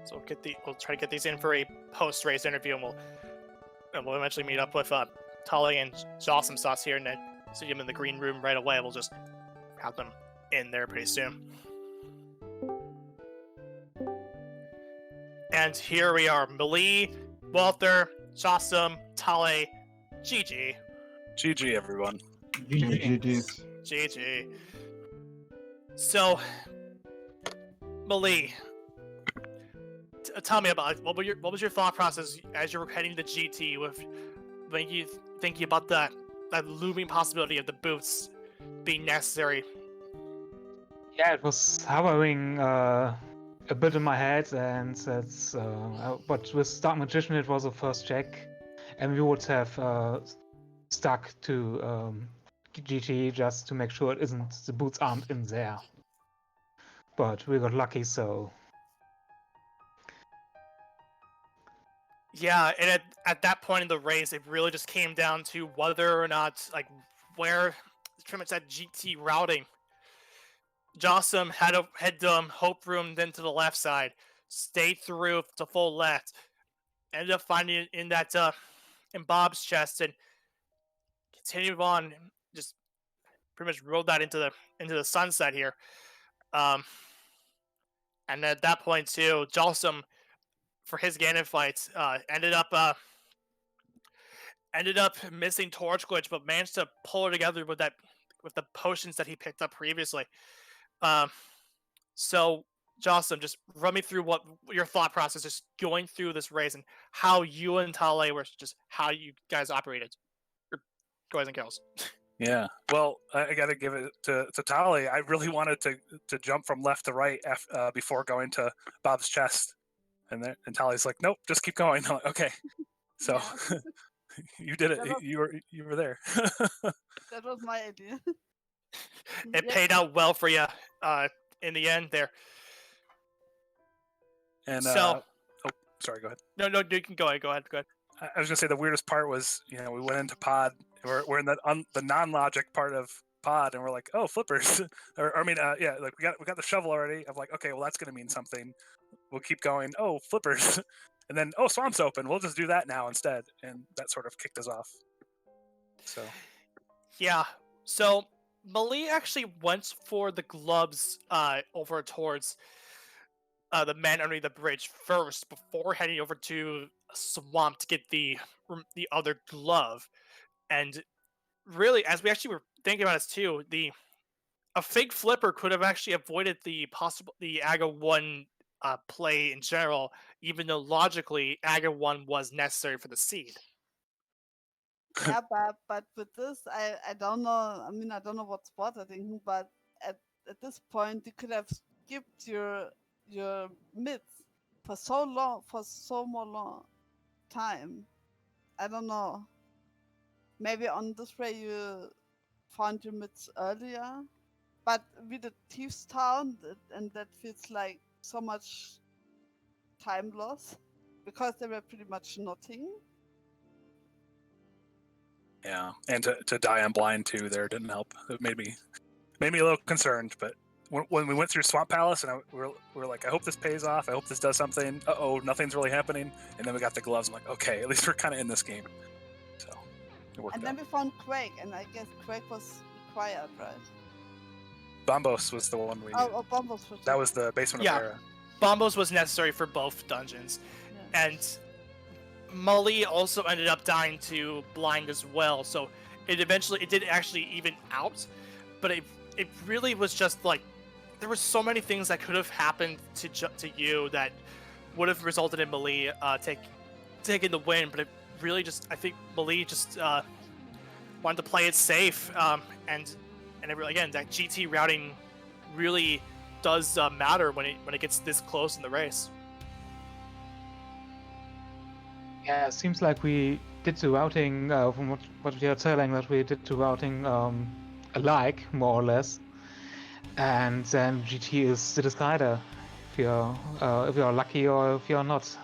So we'll try to get these in for a post-race interview, and we'll eventually meet up with Taale and Jawsomesauce here, and then see them in the green room right away. We'll just have them in there pretty soon. And here we are, Mialee, Walther, Jawsome, Taale, GG. GG, everyone. GG. GG. So, Mialee, tell me about what was your thought process as you were heading to GT when you thinking about that looming possibility of the boots being necessary? Yeah, it was hovering a bit in my head, and that's but with Dark Magician it was a first check, and we would have stuck to GT just to make sure the boots aren't in there. But we got lucky, so. Yeah, and at that point in the race, it really just came down to whether or not, where, pretty much that GT routing. Jawsome had Hope Room then to the left side, stayed through to full left, ended up finding it in that, in Bob's chest, and continued on, just pretty much rolled that into the sunset here. And at that point too, Jawsome, for his Ganon fight, ended up missing Torch Glitch, but managed to pull it together with the potions that he picked up previously. So Jawsome, just run me through what your thought process is going through this race and how you and Taale were, just how you guys operated, your boys and girls. Yeah, well, I got to give it to Taale. I really wanted to jump from left to right before going to Bob's chest, and Taale's like, nope, just keep going. I'm like, okay, so you did it. You were there. That was my idea. It paid out well for you in the end there. And so, oh, sorry, go ahead. No, you can go ahead. Go ahead. I was gonna say the weirdest part was, we went into pod. We're in the non-logic part of pod, and we're like, oh, flippers, we got the shovel already. I'm like, okay, well that's gonna mean something. we'll keep going. Oh, flippers, and then oh, swamp's open. We'll just do that now instead, and that sort of kicked us off. So Yeah. So Mialee actually went for the gloves over towards the man underneath the bridge first before heading over to swamp to get the other glove. And really, as we actually were thinking about this too, a fake flipper could have actually avoided the Aga 1 play in general, even though logically Aga 1 was necessary for the seed. Yeah, but with this, I don't know. I mean, I don't know what spot are thinking, but at this point, you could have skipped your mids for so long, for so more long time. I don't know. Maybe on this way you found your mids earlier, but with the Thieves Town, and that feels like so much time loss because they were pretty much nothing. yeah, and to die on blind too there didn't help. It made me a little concerned. But when we went through Swamp Palace, and we're like, I hope this pays off. I hope this does something. Uh-oh, nothing's really happening. And then we got the gloves. I'm like, okay, at least we're kind of in this game. So it worked And out. then we found Quake, and I guess Quake was required, right? Bombos was the one we needed. Oh, Bombos was That was the basement Yeah. of Era. Bombos was necessary for both dungeons. Yeah. And Mialee also ended up dying to blind as well, so it did actually even out, but it really was just like there were so many things that could have happened to you that would have resulted in Mialee taking the win, but it really just, I think Mialee just wanted to play it safe, and again, that GT routing really does matter when it gets this close in the race. Yeah, it seems like we did the routing, from what you're telling, that we did the routing alike, more or less. And then GT is the decider if you're lucky or if you're not.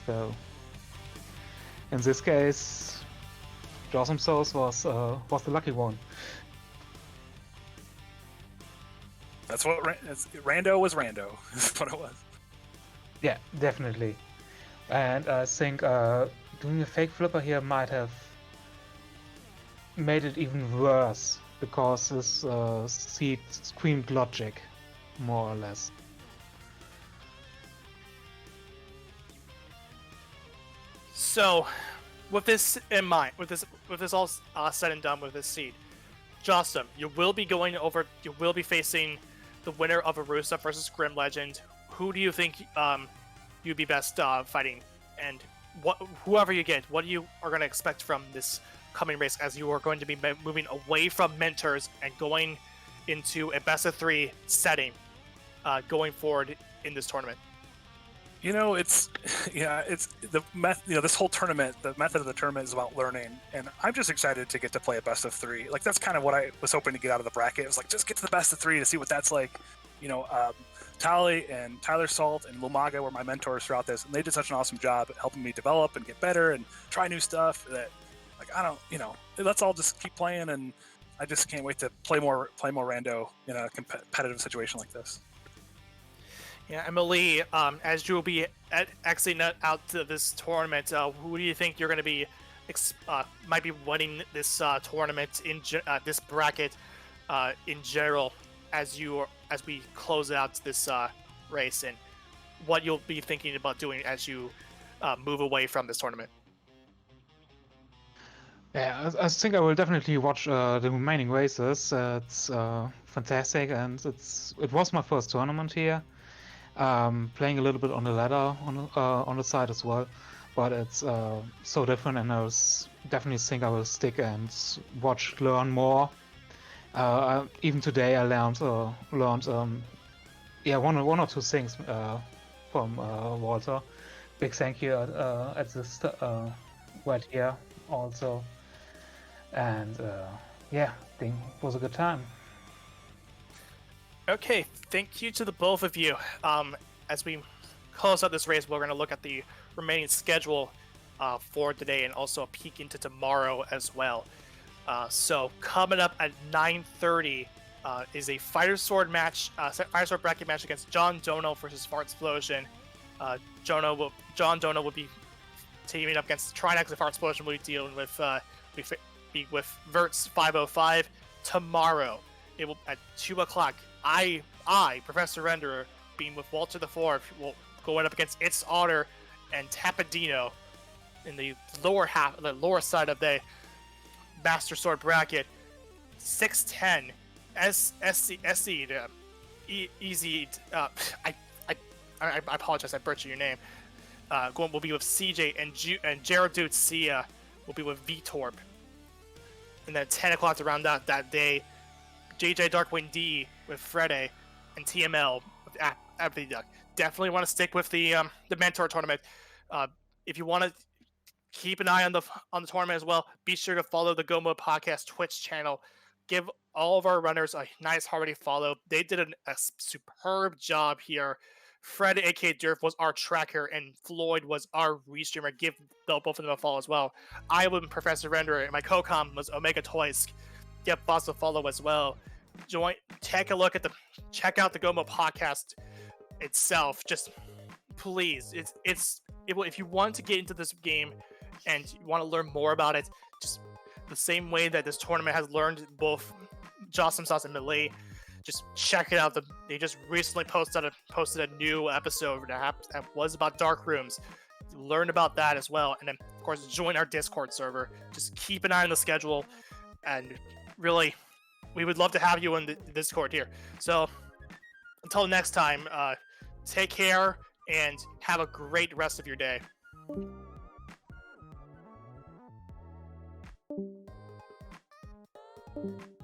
So in this case, Jawsomesauce was the lucky one. That's what Rando was. Rando is what it was. Yeah, definitely. And I think doing a fake flipper here might have made it even worse, because this seed screamed logic, more or less. So, with this in mind, with this all said and done with this seed, Jawsome, you will be facing the winner of Arusa versus Grim Legend. Who do you think you'd be best fighting? And whoever you get, what you are going to expect from this coming race, as you are going to be moving away from mentors and going into a best of 3 setting going forward in this tournament? You know, it's the this whole tournament, the method of the tournament is about learning, and I'm just excited to get to play a best of 3. Like, that's kind of what I was hoping to get out of the bracket. It was like, just get to the best of 3 to see what that's like. You know, Taale and Tyler Salt and Lumaga were my mentors throughout this, and they did such an awesome job at helping me develop and get better and try new stuff that, like, let's all just keep playing, and I just can't wait to play more Rando in a competitive situation like this. Yeah, and Mialee, as you will be exiting out to this tournament, who do you think you're going to be might be winning this tournament in this bracket in general, as we close out this race, and what you'll be thinking about doing as you move away from this tournament? Yeah, I think I will definitely watch the remaining races. It's fantastic, and it was my first tournament here. Playing a little bit on the ladder on the side as well, but it's so different, and I definitely think I will stick and learn more. Even today I learned one or two things from Walter. Big thank you at this right here also, and I think it was a good time. Okay, thank you to the both of you. As we close out this race, we're going to look at the remaining schedule for today, and also a peek into tomorrow as well. So coming up at 9:30 is a Fighter Sword bracket match against John Dono versus Fart Explosion. John Jonah will be teaming up against Trinex of Heart Explosion. We'll be dealing with with Verts 505 tomorrow. It will at 2 o'clock. I, Professor Renderer, being with Walter the Fourth, will go up against Its Otter and Tapadino in the lower side of the Master Sword bracket. 610 SC easy. I apologize. I butchered your name. Will be with CJ and Jared Dude Sia will be with VTorp. And then at 10 o'clock around that day, JJ Darkwing D with Frede and TML with Apathy Duck. Definitely want to stick with the mentor tournament. If you want to keep an eye on the tournament as well, be sure to follow the Go Mode Podcast Twitch channel. Give all of our runners a nice hearty follow. They did a superb job here. fredAKAderf was our tracker, and Floyd was our restreamer. Give both of them a follow as well. I was Professor Renderer, and my co-com was OmegAtoisk. Give us a follow as well. Check out the Go Mode Podcast itself. Just please, if you want to get into this game and you want to learn more about it, just the same way that this tournament has learned both Jawsomesauce and Mialee, just check it out. They just recently posted a new episode that was about dark rooms. Learn about that as well, and then of course join our Discord server. Just keep an eye on the schedule, and really, we would love to have you in the Discord here. So until next time, take care and have a great rest of your day. Thank you.